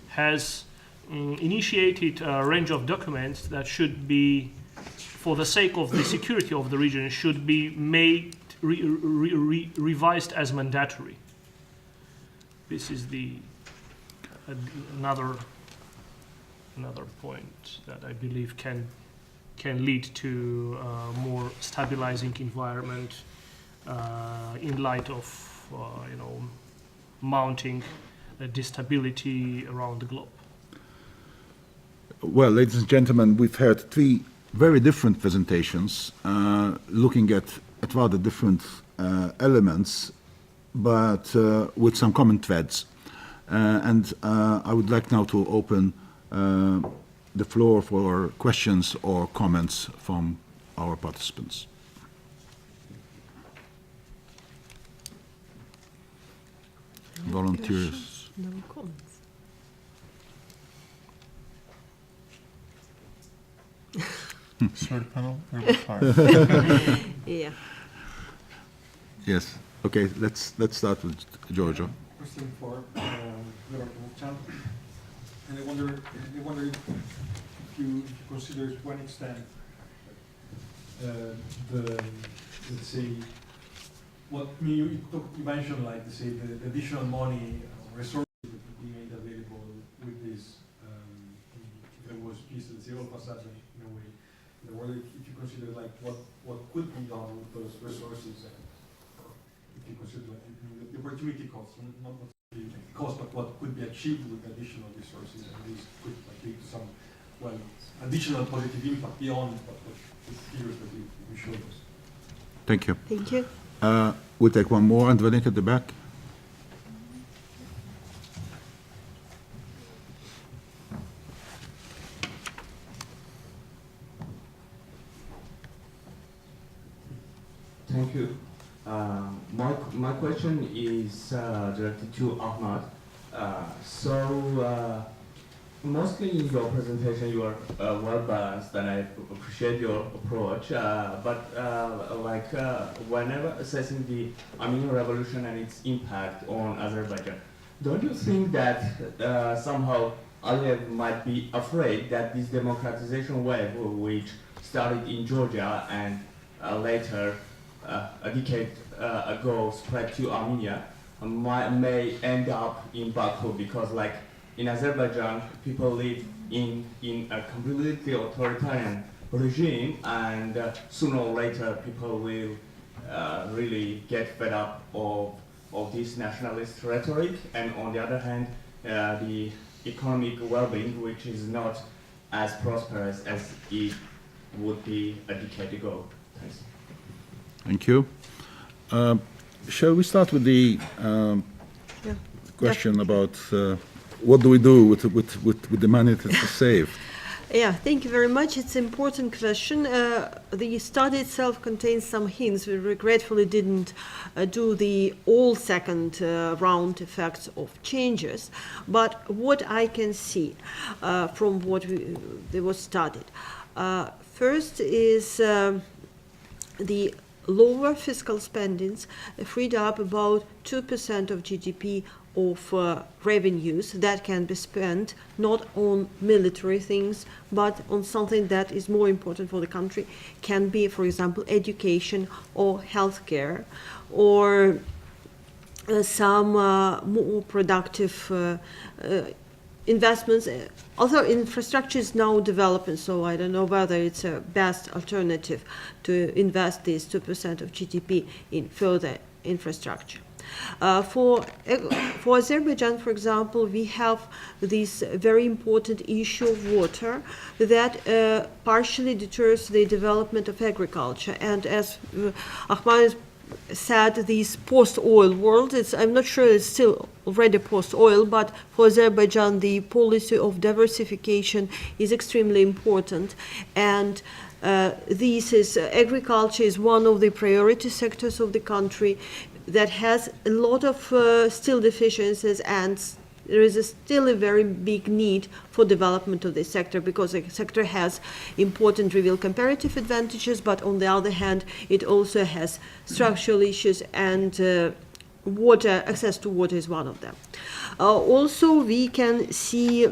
[SPEAKER 4] has initiated a range of documents that should be, for the sake of the security of the region, should be made revised as mandatory. This is another point that I believe can lead to a more stabilizing environment in light of mounting instability around the globe.
[SPEAKER 1] Well, ladies and gentlemen, we've heard three very different presentations looking at rather different elements, but with some common threads. And I would like now to open the floor for questions or comments from our participants. Volunteers.
[SPEAKER 2] No comments.
[SPEAKER 3] Third panel, we'll be fine.
[SPEAKER 2] Yeah.
[SPEAKER 1] Yes. Okay. Let's start with Giorgio.
[SPEAKER 5] Question for Chan. And I wonder if you consider to an extent let's say, what you mentioned, like to say the additional money resources that would be made available with this, if there was peace, let's say, all of a sudden, in a way. I wonder if you consider like what could be done with those resources, and if you consider like, the opportunity cost, not the cost, but what could be achieved with additional resources, and this could like, lead to some additional positive impact beyond what the figures that we showed us.
[SPEAKER 1] Thank you.
[SPEAKER 2] Thank you.
[SPEAKER 1] We'll take one more. Andrenik at the back.
[SPEAKER 6] Thank you. My question is directed to Ahmad. Mostly in your presentation, you are well balanced, and I appreciate your approach. Whenever assessing the Armenian Revolution and its impact on Azerbaijan, don't you think that somehow Aliyev might be afraid that this democratization wave, which started in Georgia and later a decade ago spread to Armenia, may end up in Baku, because like in Azerbaijan, people live in a completely authoritarian regime, and sooner or later people will really get fed up of this nationalist rhetoric, and on the other hand, the economic well-being, which is not as prosperous as it would be a decade ago. Thanks.
[SPEAKER 1] Thank you. Shall we start with the
[SPEAKER 2] Yeah.
[SPEAKER 1] question about what do we do with the money that's saved?
[SPEAKER 2] Yeah, thank you very much. It's an important question. The study itself contains some hints. We regretfully didn't do the all second round effects of changes. But what I can see from what was studied, first is the lower fiscal spendings freed up about 2% of GDP of revenues that can be spent not on military things but on something that is more important for the country, can be, for example, education or healthcare, or some more productive investments. Other infrastructure is now developing, so I don't know whether it's a best alternative to invest this 2% of GDP in further infrastructure. For Azerbaijan, for example, we have this very important issue of water that partially deters the development of agriculture. And as Ahmad said, this post-oil world, I'm not sure it's still already post-oil, but for Azerbaijan, the policy of diversification is extremely important. And agriculture is one of the priority sectors of the country that has a lot of still deficiencies, and there is still a very big need for development of this sector, because the sector has important real comparative advantages, but on the other hand, it also has structural issues, and access to water is one of them. Also, we can see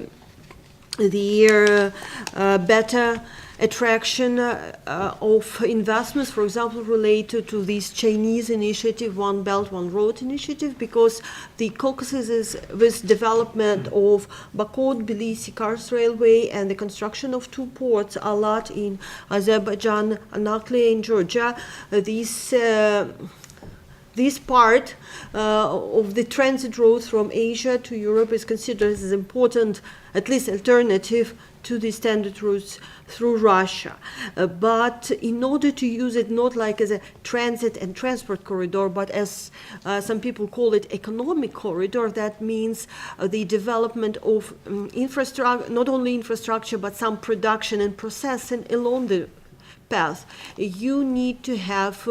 [SPEAKER 2] the better attraction of investments, for example, related to this Chinese initiative, One Belt, One Road initiative, because the Caucasus is with development of Baku-Tbilisi-Kars Railway and the construction of two ports, Alat in Azerbaijan, Anaklia in Georgia. This part of the transit route from Asia to Europe is considered as an important, at least alternative to the standard routes through Russia. But in order to use it not like as a transit and transport corridor, but as some people call it, economic corridor, that means the development of infrastructure, not only infrastructure, but some production and processing along the path. You need to have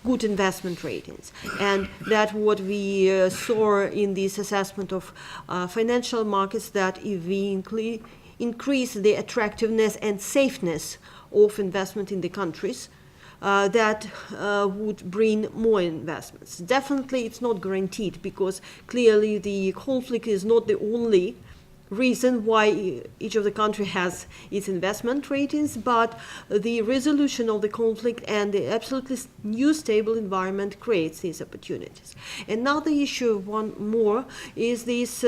[SPEAKER 2] good investment ratings, and that's what we saw in this assessment of financial markets, that if we increase the attractiveness and safeness of investment in the countries, that would bring more investments. Definitely it's not guaranteed, because clearly the conflict is not the only reason why each of the country has its investment ratings, but the resolution of the conflict and the absolutely new stable environment creates these opportunities. Another issue, one more, is this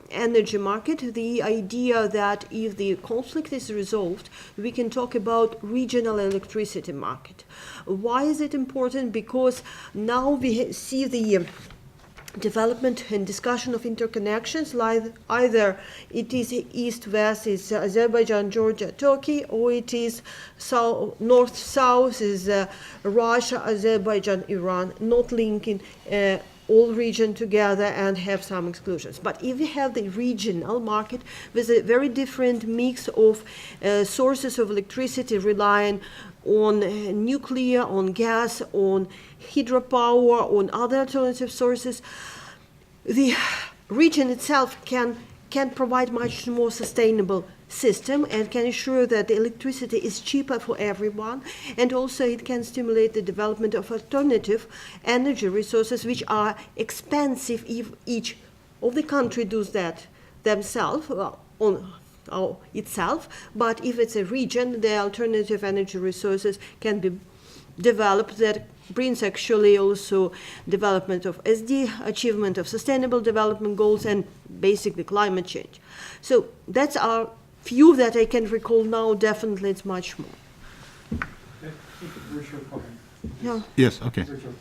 [SPEAKER 2] energy market, the idea that if the conflict is resolved, we can talk about regional electricity market. Why is it important? Because now we see the development and discussion of interconnections, like either it is east-west, is Azerbaijan, Georgia, Turkey, or it is north-south, is Russia, Azerbaijan, Iran, not linking all region together and have some exclusions. But if we have the regional market with a very different mix of sources of electricity relying on nuclear, on gas, on hydropower, on other alternative sources, the region itself can can provide much more sustainable system and can ensure that the electricity is cheaper for everyone, and also it can stimulate the development of alternative energy resources which are expensive if each of the country does that themselves itself, but if it's a region, the alternative energy resources can be developed that brings actually also development of SD, achievement of sustainable development goals, and basically climate change. So that's our few that I can recall now. Definitely it's much more.
[SPEAKER 5] Very short comment.
[SPEAKER 2] Yeah.
[SPEAKER 1] Yes, okay.
[SPEAKER 5] Very short.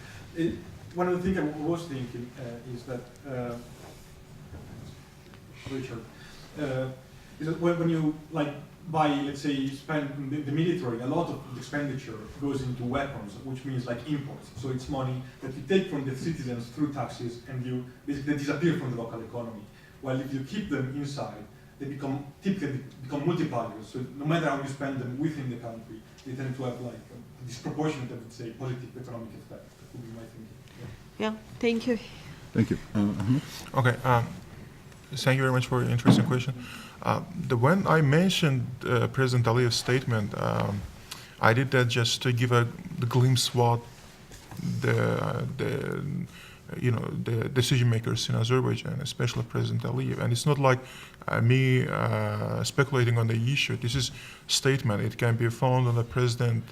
[SPEAKER 5] One of the things I was thinking is that Richard, is that when you buy, let's say, you spend the military, a lot of expenditure goes into weapons, which means like imports. So it's money that you take from the citizens through taxes, and you basically disappear from the local economy. While if you keep them inside, they typically become multipliers. So no matter how you spend them within the country, they tend to have like a disproportionate, I would say, positive economic effect. That would be my thinking.
[SPEAKER 2] Yeah, thank you.
[SPEAKER 1] Thank you.
[SPEAKER 3] Okay. Thank you very much for your interesting question. When I mentioned President Aliyev's statement, I did that just to give the glimpse what the decision makers in Azerbaijan, especially President Aliyev, and it's not like me speculating on the issue. This is statement. It can be found on the President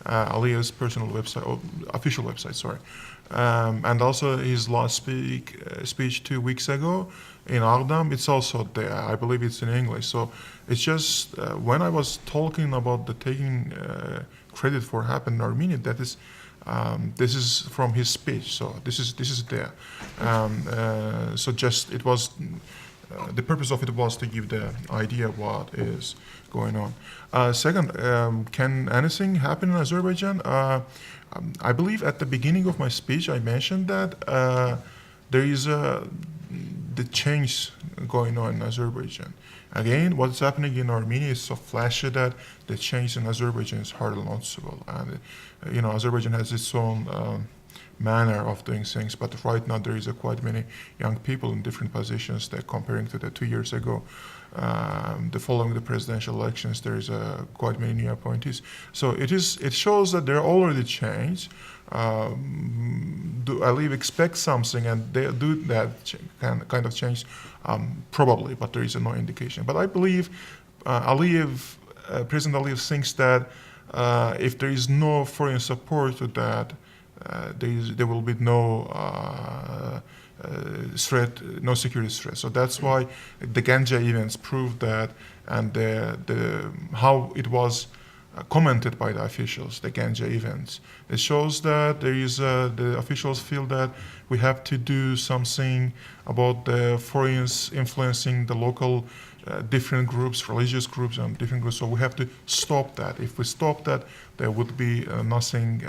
[SPEAKER 3] Aliyev's personal website, or official website. Sorry, and also his last speech 2 weeks ago in Agdam, it's also there. I believe it's in English. So it's just when I was talking about the taking credit for happened in Armenia, that is this is from his speech. So this is there. So just it was the purpose of it was to give the idea of what is going on. Second, can anything happen in Azerbaijan? I believe at the beginning of my speech I mentioned that there is the change going on in Azerbaijan. Again, what's happening in Armenia is so flashy that the change in Azerbaijan is hardly noticeable. And Azerbaijan has its own manner of doing things, but right now there is quite many young people in different positions that comparing to the 2 years ago. The following the presidential elections, there is quite many new appointees. So it shows that there are already change. Do Aliyev expect something and they do that kind of change? Probably, but there is no indication. But I believe President Aliyev thinks that if there is no foreign support to that, there will be no threat, no security threat. So that's why the Ganja events proved that, and how it was commented by the officials, the Ganja events. It shows that there is the officials feel that we have to do something about the foreigners influencing the local different groups, religious groups and different groups. So we have to stop that. If we stop that, there would be nothing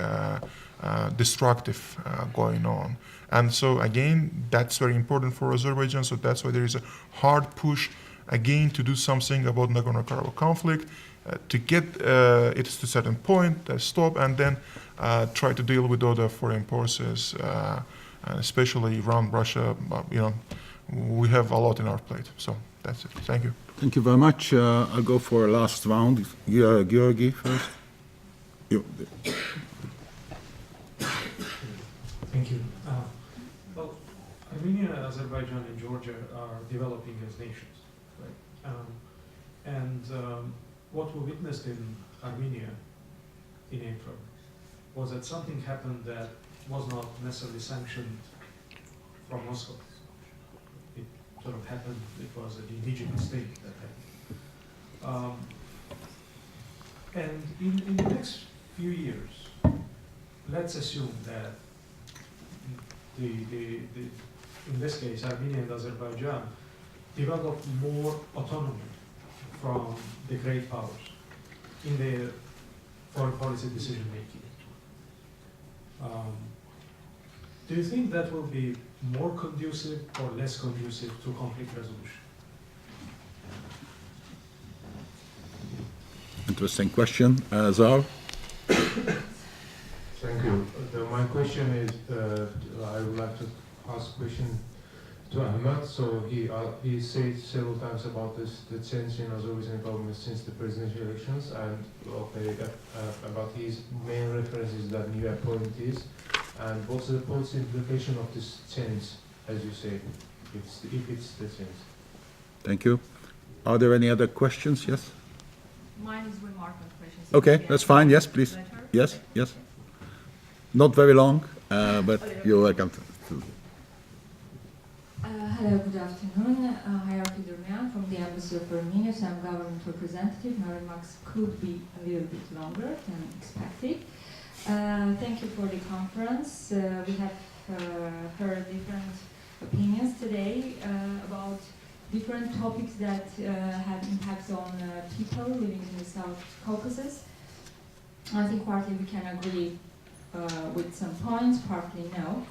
[SPEAKER 3] destructive going on. And so again, that's very important for Azerbaijan. So that's why there is a hard push again to do something about Nagorno-Karabakh conflict, to get it to a certain point, stop, and then try to deal with other foreign forces, especially Iran, Russia. We have a lot in our plate. So that's it. Thank you.
[SPEAKER 1] Thank you very much. I'll go for a last round. Georgi first.
[SPEAKER 7] Thank you. Well, Armenia, Azerbaijan, and Georgia are developing as nations, right? What we witnessed in Armenia in April was that something happened that was not necessarily sanctioned from Moscow. It sort of happened, it was an indigenous state that happened. And in the next few years, let's assume that in this case, Armenia and Azerbaijan develop more autonomy from the great powers in their foreign policy decision making. Do you think that will be more conducive or less conducive to conflict resolution?
[SPEAKER 1] Interesting question. Zar?
[SPEAKER 8] Thank you. My question is, I would like to ask a question to Ahmed. So he said several times about this, the change in Azerbaijan government since the presidential elections, and about his main reference is that new appointees, and what's the policy implication of this change, as you say, if it's the change.
[SPEAKER 1] Thank you. Are there any other questions? Yes?
[SPEAKER 9] Mine is remark on questions.
[SPEAKER 1] Okay, that's fine. Yes, please. Yes, yes. Not very long, but you're welcome to.
[SPEAKER 9] Hello, good afternoon. Hierarchy Durmian from the Embassy of Armenia, so I'm government representative. My remarks could be a little bit longer than expected. Thank you for the conference. We have heard different opinions today about different topics that have impacts on people living in the South Caucasus. I think partly we can agree with some points, partly no.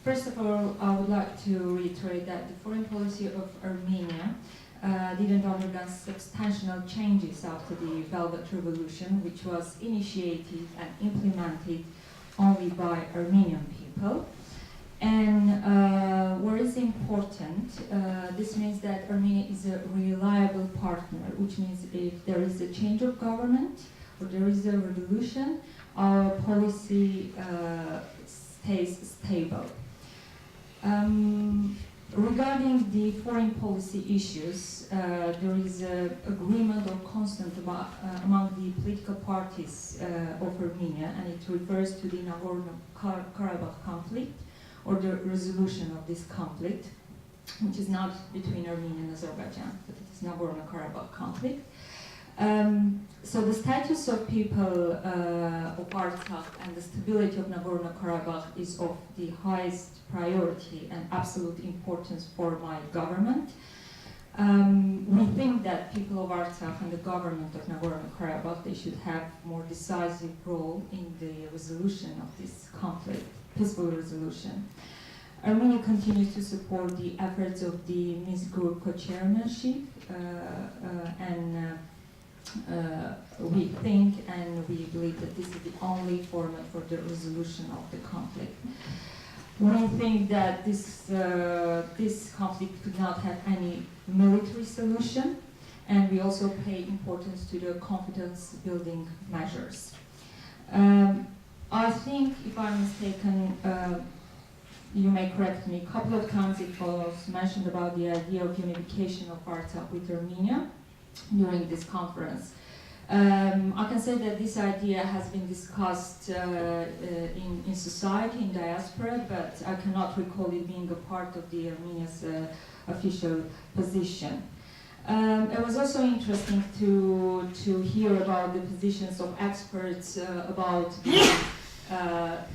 [SPEAKER 9] First of all, I would like to reiterate that the foreign policy of Armenia didn't undergo substantial changes after the Velvet Revolution, which was initiated and implemented only by Armenian people. And what is important, this means that Armenia is a reliable partner, which means if there is a change of government or there is a revolution, our policy stays stable. Regarding the foreign policy issues, there is agreement or constant among the political parties of Armenia, and it refers to the Nagorno-Karabakh conflict or the resolution of this conflict, which is not between Armenia and Azerbaijan, but it is Nagorno-Karabakh conflict. So the status of people of Artsakh and the stability of Nagorno-Karabakh is of the highest priority and absolute importance for my government. We think that people of Artsakh and the government of Nagorno-Karabakh, they should have more decisive role in the resolution of this conflict, peaceful resolution. Armenia continues to support the efforts of the Minsk Group co-chairmanship and we think and we believe that this is the only format for the resolution of the conflict. We think that this conflict could not have any military solution, and we also pay importance to the confidence building measures. I think, if I'm mistaken, you may correct me, a couple of times it was mentioned about the idea of unification of Artsakh with Armenia during this conference. I can say that this idea has been discussed in society, in diaspora, but I cannot recall it being a part of the Armenia's official position. It was also interesting to hear about the positions of experts about the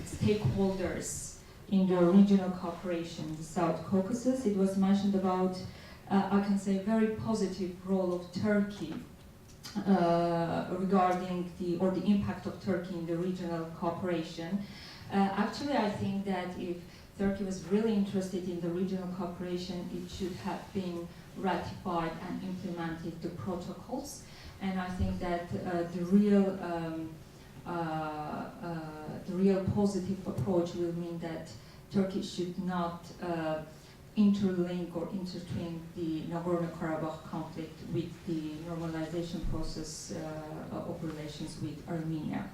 [SPEAKER 9] stakeholders in the regional cooperation, the South Caucasus. It was mentioned about, I can say, very positive role of Turkey regarding the impact of Turkey in the regional cooperation. Actually, I think that if Turkey was really interested in the regional cooperation, it should have been ratified and implemented the protocols. And I think that the real positive approach will mean that Turkey should not interlink or intertwine the Nagorno-Karabakh conflict with the normalization process of relations with Armenia.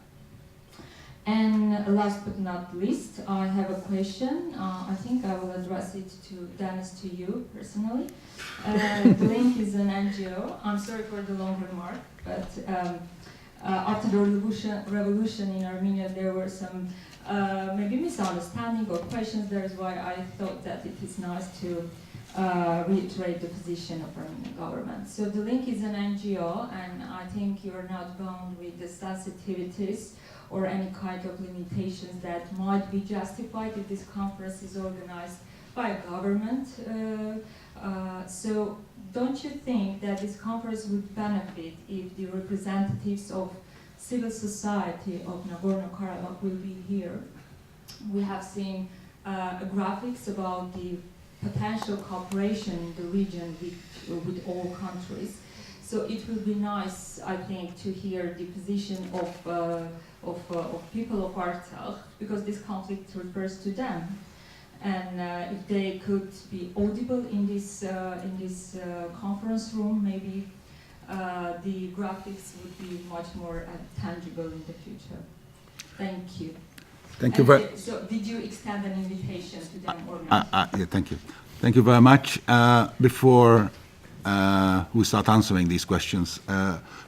[SPEAKER 9] And last but not least, I have a question. I think I will address it to Dennis, to you personally. The link is an NGO. I'm sorry for the long remark, but after the revolution in Armenia, there were some maybe misunderstanding or questions. That is why I thought that it is nice to reiterate the position of Armenian government. So the link is an NGO, and I think you're not bound with the sensitivities or any kind of limitations that might be justified if this conference is organized by a government. So don't you think that this conference would benefit if the representatives of civil society of Nagorno-Karabakh will be here? We have seen graphics about the potential cooperation in the region with all countries. So it will be nice, I think, to hear the position of people of Artsakh, because this conflict refers to them. And if they could be audible in this conference room, maybe the graphics would be much more tangible in the future. Thank you.
[SPEAKER 1] Thank you very.
[SPEAKER 9] So, did you extend an invitation to them or not?
[SPEAKER 1] Yeah, thank you. Thank you very much. Before we start answering these questions,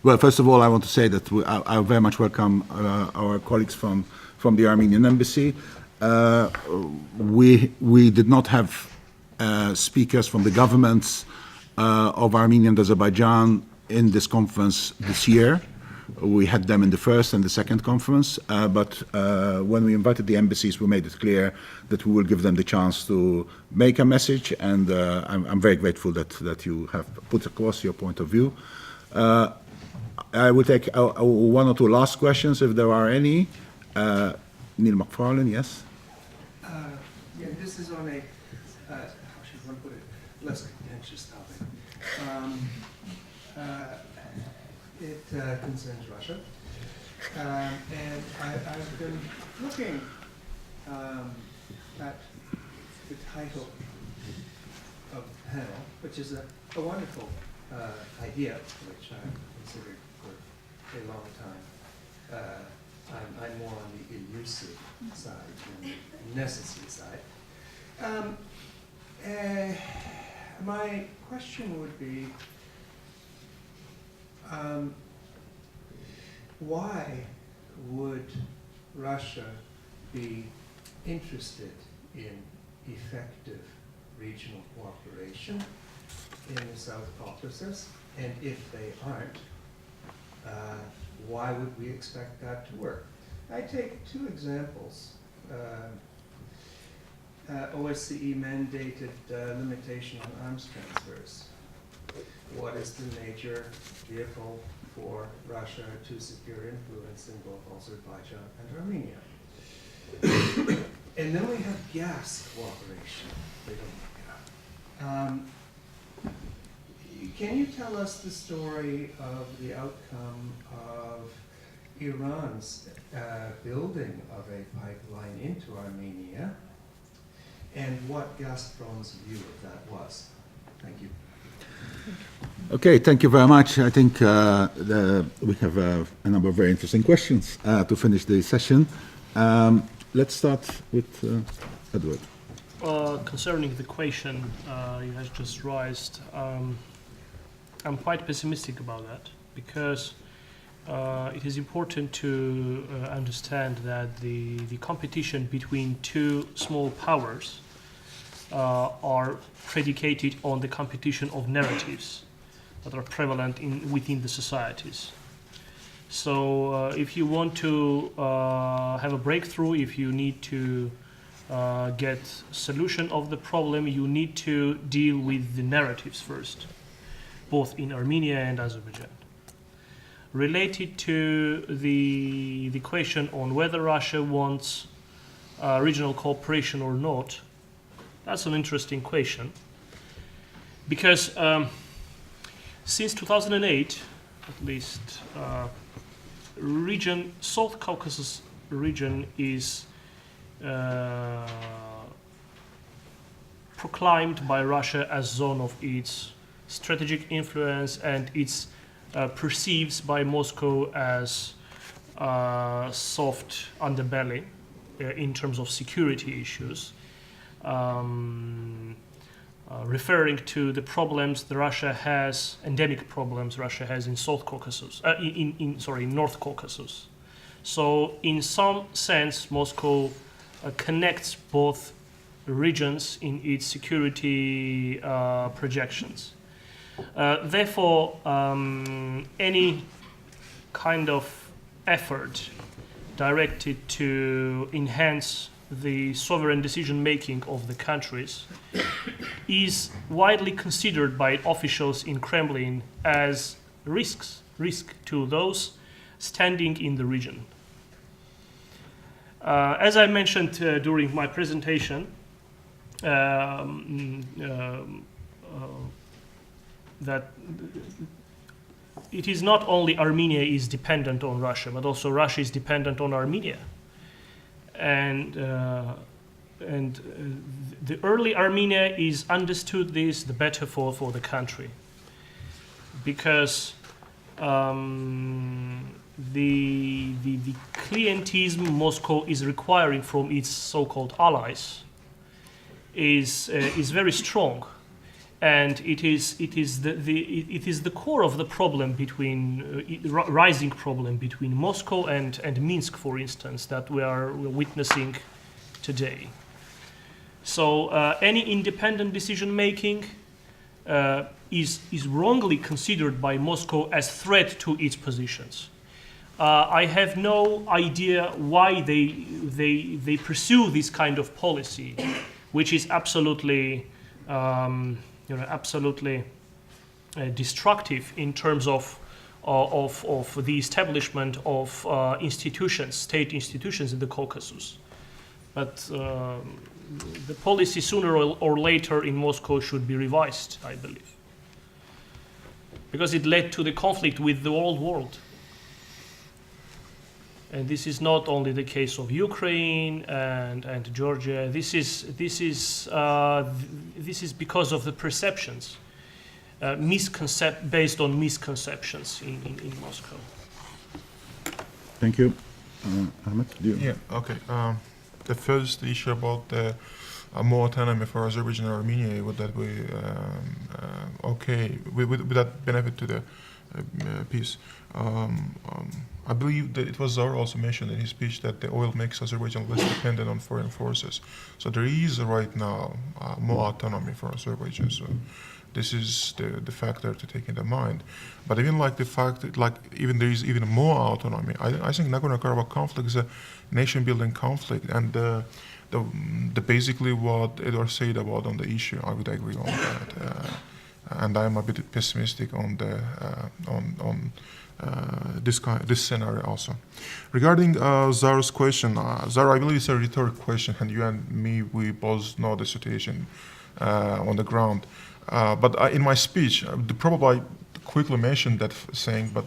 [SPEAKER 1] well, first of all, I want to say that I very much welcome our colleagues from the Armenian embassy. We did not have speakers from the governments of Armenia and Azerbaijan in this conference this year. We had them in the first and the second conference, but when we invited the embassies, we made it clear that we will give them the chance to make a message, and I'm very grateful that you have put across your point of view. I will take one or two last questions if there are any. Neil McFarlane, yes?
[SPEAKER 10] Yeah, this is on a, how should one put it, less contentious topic. It concerns Russia. And I've been looking at the title of the panel, which is a wonderful idea, which I've considered for a long time. I'm more on the elusive side than the necessary side. My question would be, why would Russia be interested in effective regional cooperation in the South Caucasus? And if they aren't, why would we expect that to work? I take two examples. OSCE mandated limitation on arms transfers. What is the major vehicle for Russia to secure influence in both Azerbaijan and Armenia? And then we have gas cooperation. They don't like that. Can you tell us the story of the outcome of Iran's building of a pipeline into Armenia, and what Gazprom's view of that was? Thank you.
[SPEAKER 1] Okay, thank you very much. I think we have a number of very interesting questions to finish the session. Let's start with Edward.
[SPEAKER 4] Concerning the question you have just raised, I'm quite pessimistic about that, because it is important to understand that the competition between two small powers are predicated on the competition of narratives that are prevalent within the societies. So if you want to have a breakthrough, if you need to get solution of the problem, you need to deal with the narratives first, both in Armenia and Azerbaijan. Related to the question on whether Russia wants regional cooperation or not, that's an interesting question, because since 2008, at least, South Caucasus region is proclaimed by Russia as zone of its strategic influence, and it's perceived by Moscow as soft underbelly in terms of security issues, referring to the problems that Russia has, endemic problems Russia has in South Caucasus, in North Caucasus. So in some sense, Moscow connects both regions in its security projections. Therefore, any kind of effort directed to enhance the sovereign decision-making of the countries is widely considered by officials in Kremlin as risk to those standing in the region. As I mentioned during my presentation, that it is not only Armenia is dependent on Russia, but also Russia is dependent on Armenia. And the early Armenia is understood this, the better for the country, because the clientelism Moscow is requiring from its so-called allies is very strong, and it is the core of the problem between rising problem between Moscow and Minsk, for instance, that we're witnessing today. So any independent decision making is wrongly considered by Moscow as threat to its positions. I have no idea why they pursue this kind of policy, which is absolutely absolutely destructive in terms of the establishment of institutions, state institutions in the Caucasus. But the policy sooner or later in Moscow should be revised, I believe, because it led to the conflict with the old world. And this is not only the case of Ukraine and Georgia. This is because of the perceptions, based on misconceptions in Moscow.
[SPEAKER 1] Thank you. Ahmed, do you?
[SPEAKER 3] Yeah, okay. The first issue about more autonomy for Azerbaijan and Armenia, would that be okay, with that benefit to the peace? I believe that it was Zar also mentioned in his speech that the oil makes Azerbaijan less dependent on foreign forces. So there is right now more autonomy for Azerbaijan. So this is the factor to take into mind. But even like the fact that even there is even more autonomy, I think Nagorno-Karabakh conflict is a nation-building conflict, and the basically what Edward said about on the issue, I would agree on that. And I'm a bit pessimistic on the this scenario also. Regarding Zar's question, Zar, I believe it's a rhetoric question, and you and me, we both know the situation on the ground. But in my speech, probably I quickly mentioned that saying, but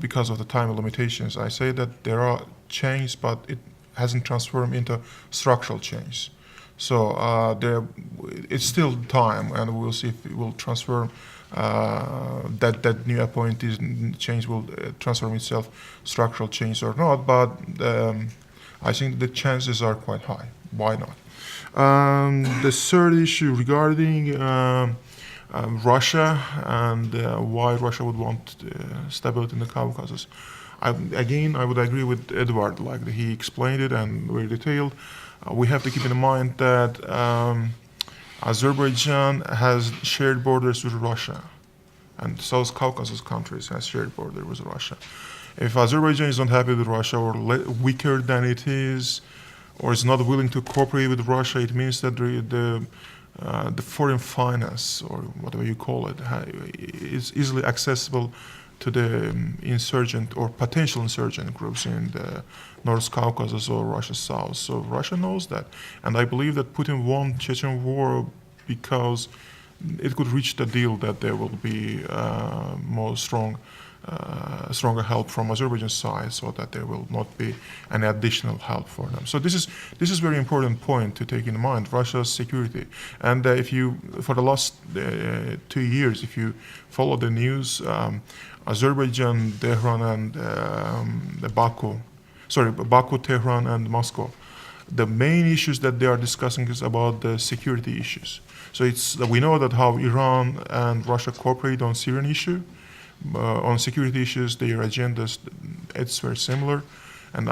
[SPEAKER 3] because of the time limitations, I say that there are changes, but it hasn't transformed into structural change. So it's still time, and we'll see if it will transform. That new appointees change will transform itself structural change or not. But I think the chances are quite high. Why not? The third issue regarding Russia and why Russia would want stability in the Caucasus. I would agree with Edward, like he explained it and very detailed. We have to keep in mind that Azerbaijan has shared borders with Russia, and South Caucasus countries has shared border with Russia. If Azerbaijan is not happy with Russia or weaker than it is, or is not willing to cooperate with Russia, it means that the foreign finance, or whatever you call it, is easily accessible to the insurgent or potential insurgent groups in the North Caucasus or Russia South. So Russia knows that. And I believe that Putin won Chechen war because it could reach the deal that there will be stronger help from Azerbaijan's side, so that there will not be any additional help for them. So this is very important point to take in mind, Russia's security. And if you, for the last 2 years, if you follow the news, Azerbaijan, Tehran, and Baku, Tehran, and Moscow, the main issues that they are discussing is about the security issues. So we know that how Iran and Russia cooperate on Syrian issue. On security issues, their agendas, it's very similar. And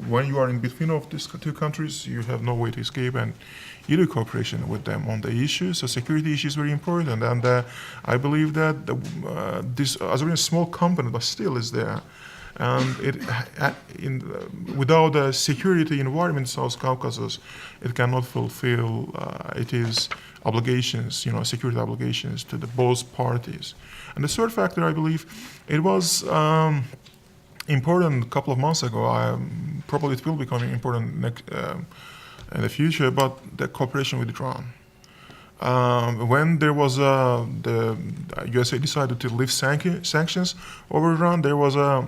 [SPEAKER 3] when you are in between of these two countries, you have no way to escape, and you do cooperation with them on the issues. So security issue is very important, and I believe that this Azerbaijan small company, but still is there. And without a security environment in South Caucasus, it cannot fulfill its obligations, security obligations to both parties. And the third factor, I believe, it was important a couple of months ago. Probably it will become important in the future, but the cooperation with Iran. When there was the USA decided to lift sanctions over Iran, there was a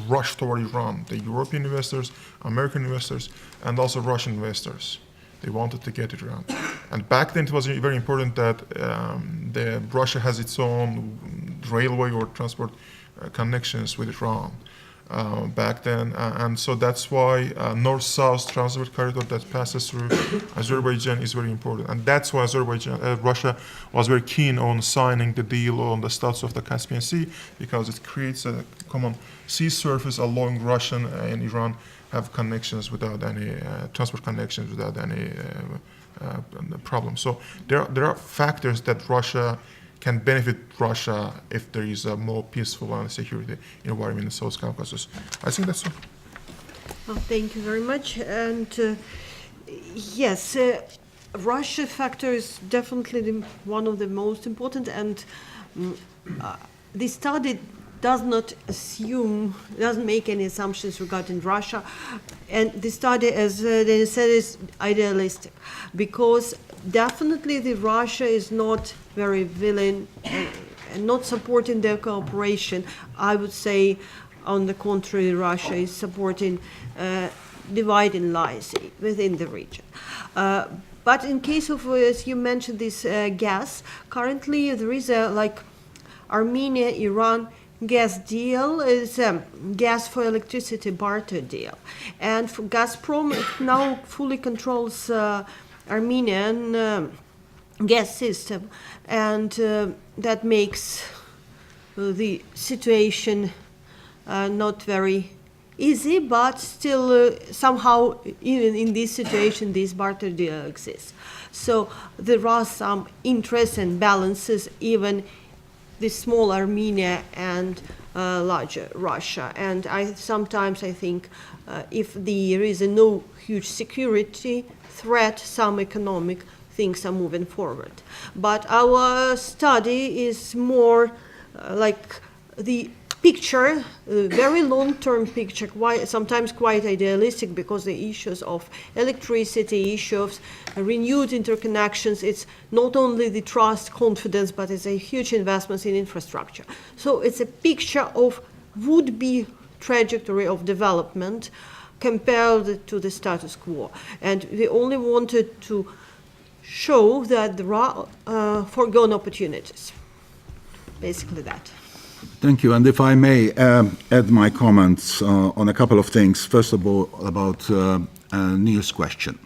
[SPEAKER 3] rush toward Iran. The European investors, American investors, and also Russian investors. They wanted to get it around. And back then it was very important that Russia has its own railway or transport connections with Iran. Back then, and so that's why north-south transport corridor that passes through Azerbaijan is very important, and that's why Russia was very keen on signing the deal on the status of the Caspian Sea, because it creates a common sea surface along Russia and Iran have connections without any transport connections without any problem. So there are factors that Russia can benefit Russia if there is a more peaceful and security environment in South Caucasus. I think that's all.
[SPEAKER 2] Well, thank you very much. And yes, Russia factor is definitely one of the most important. And the study doesn't make any assumptions regarding Russia. And the study, as Denis said, is idealistic, because definitely the Russia is not very willing and not supporting their cooperation. I would say, on the contrary, Russia is supporting dividing lines within the region. But in case of, as you mentioned, this gas, currently there is a Armenia-Iran gas deal, is gas for electricity barter deal. And for Gazprom, it now fully controls Armenian gas system, and that makes the situation not very easy, but still somehow even in this situation this barter deal exists. So there are some interests and balances, even the small Armenia and larger Russia. And sometimes I think if there is no huge security threat, some economic things are moving forward. But our study is more like the picture, a very long-term picture, sometimes quite idealistic, because the issues of electricity, issues of renewed interconnections, it's not only the trust, confidence, but it's a huge investment in infrastructure. So it's a picture of would-be trajectory of development compared to the status quo. And we only wanted to show that there are foregone opportunities. Basically that.
[SPEAKER 1] Thank you. And if I may add my comments on a couple of things. First of all, about Neil's question.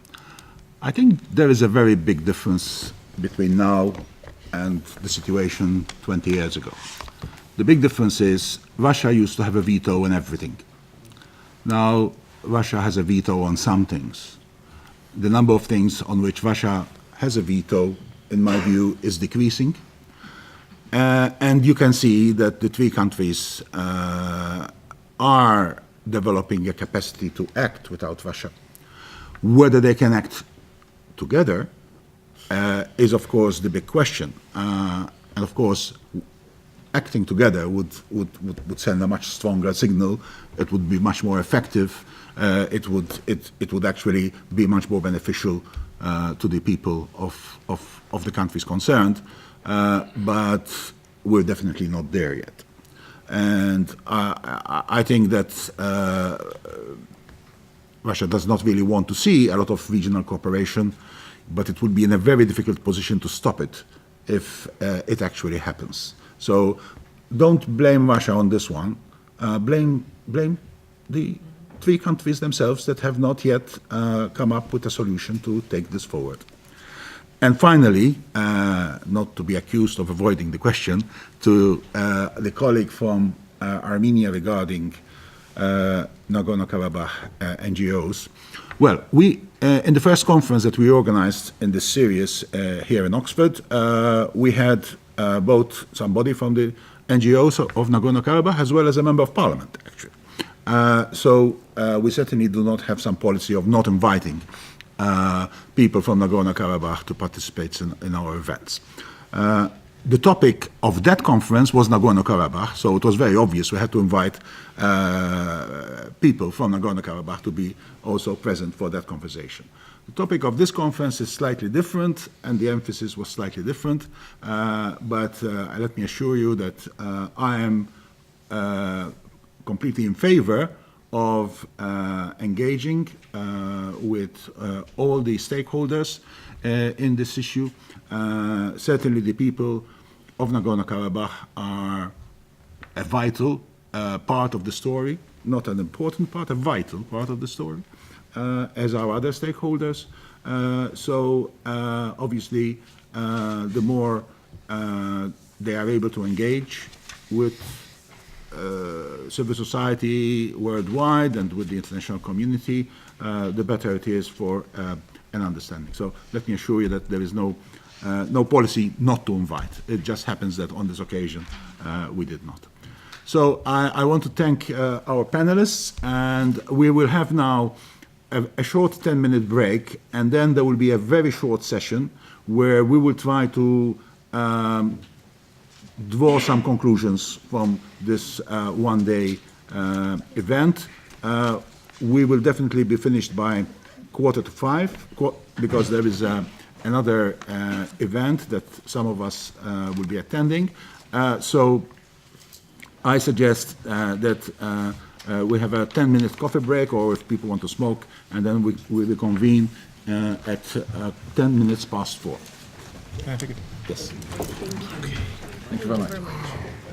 [SPEAKER 1] I think there is a very big difference between now and the situation 20 years ago. The big difference is Russia used to have a veto on everything. Now Russia has a veto on some things. The number of things on which Russia has a veto, in my view, is decreasing. And you can see that the three countries are developing a capacity to act without Russia. Whether they can act together is, of course, the big question. And, of course, acting together would send a much stronger signal. It would be much more effective. It would actually be much more beneficial to the people of the countries concerned. But we're definitely not there yet. And I think that Russia does not really want to see a lot of regional cooperation, but it would be in a very difficult position to stop it if it actually happens. So don't blame Russia on this one. Blame the three countries themselves that have not yet come up with a solution to take this forward. And finally, not to be accused of avoiding the question, to the colleague from Armenia regarding Nagorno-Karabakh NGOs. Well, we, in the first conference that we organized in this series here in Oxford, we had both somebody from the NGOs of Nagorno-Karabakh as well as a member of parliament, actually. So we certainly do not have some policy of not inviting people from Nagorno-Karabakh to participate in our events. The topic of that conference was Nagorno-Karabakh, so it was very obvious we had to invite people from Nagorno-Karabakh to be also present for that conversation. The topic of this conference is slightly different, and the emphasis was slightly different, but let me assure you that I am completely in favor of engaging with all the stakeholders in this issue. Certainly the people of Nagorno-Karabakh are a vital part of the story, not an important part, a vital part of the story, as are other stakeholders. So obviously the more they are able to engage with civil society worldwide and with the international community, the better it is for an understanding. So let me assure you that there is no policy not to invite. It just happens that on this occasion we did not. So I want to thank our panelists, and we will have now a short 10-minute break, and then there will be a very short session where we will try to draw some conclusions from this one-day event. We will definitely be finished by 4:45 because there is another event that some of us will be attending. So I suggest that we have a 10-minute coffee break, or if people want to smoke, and then we will convene at 10 minutes past 4.
[SPEAKER 3] Can I take it?
[SPEAKER 1] Yes.
[SPEAKER 2] Thank you.
[SPEAKER 1] Thank you very much.
[SPEAKER 2] Very much.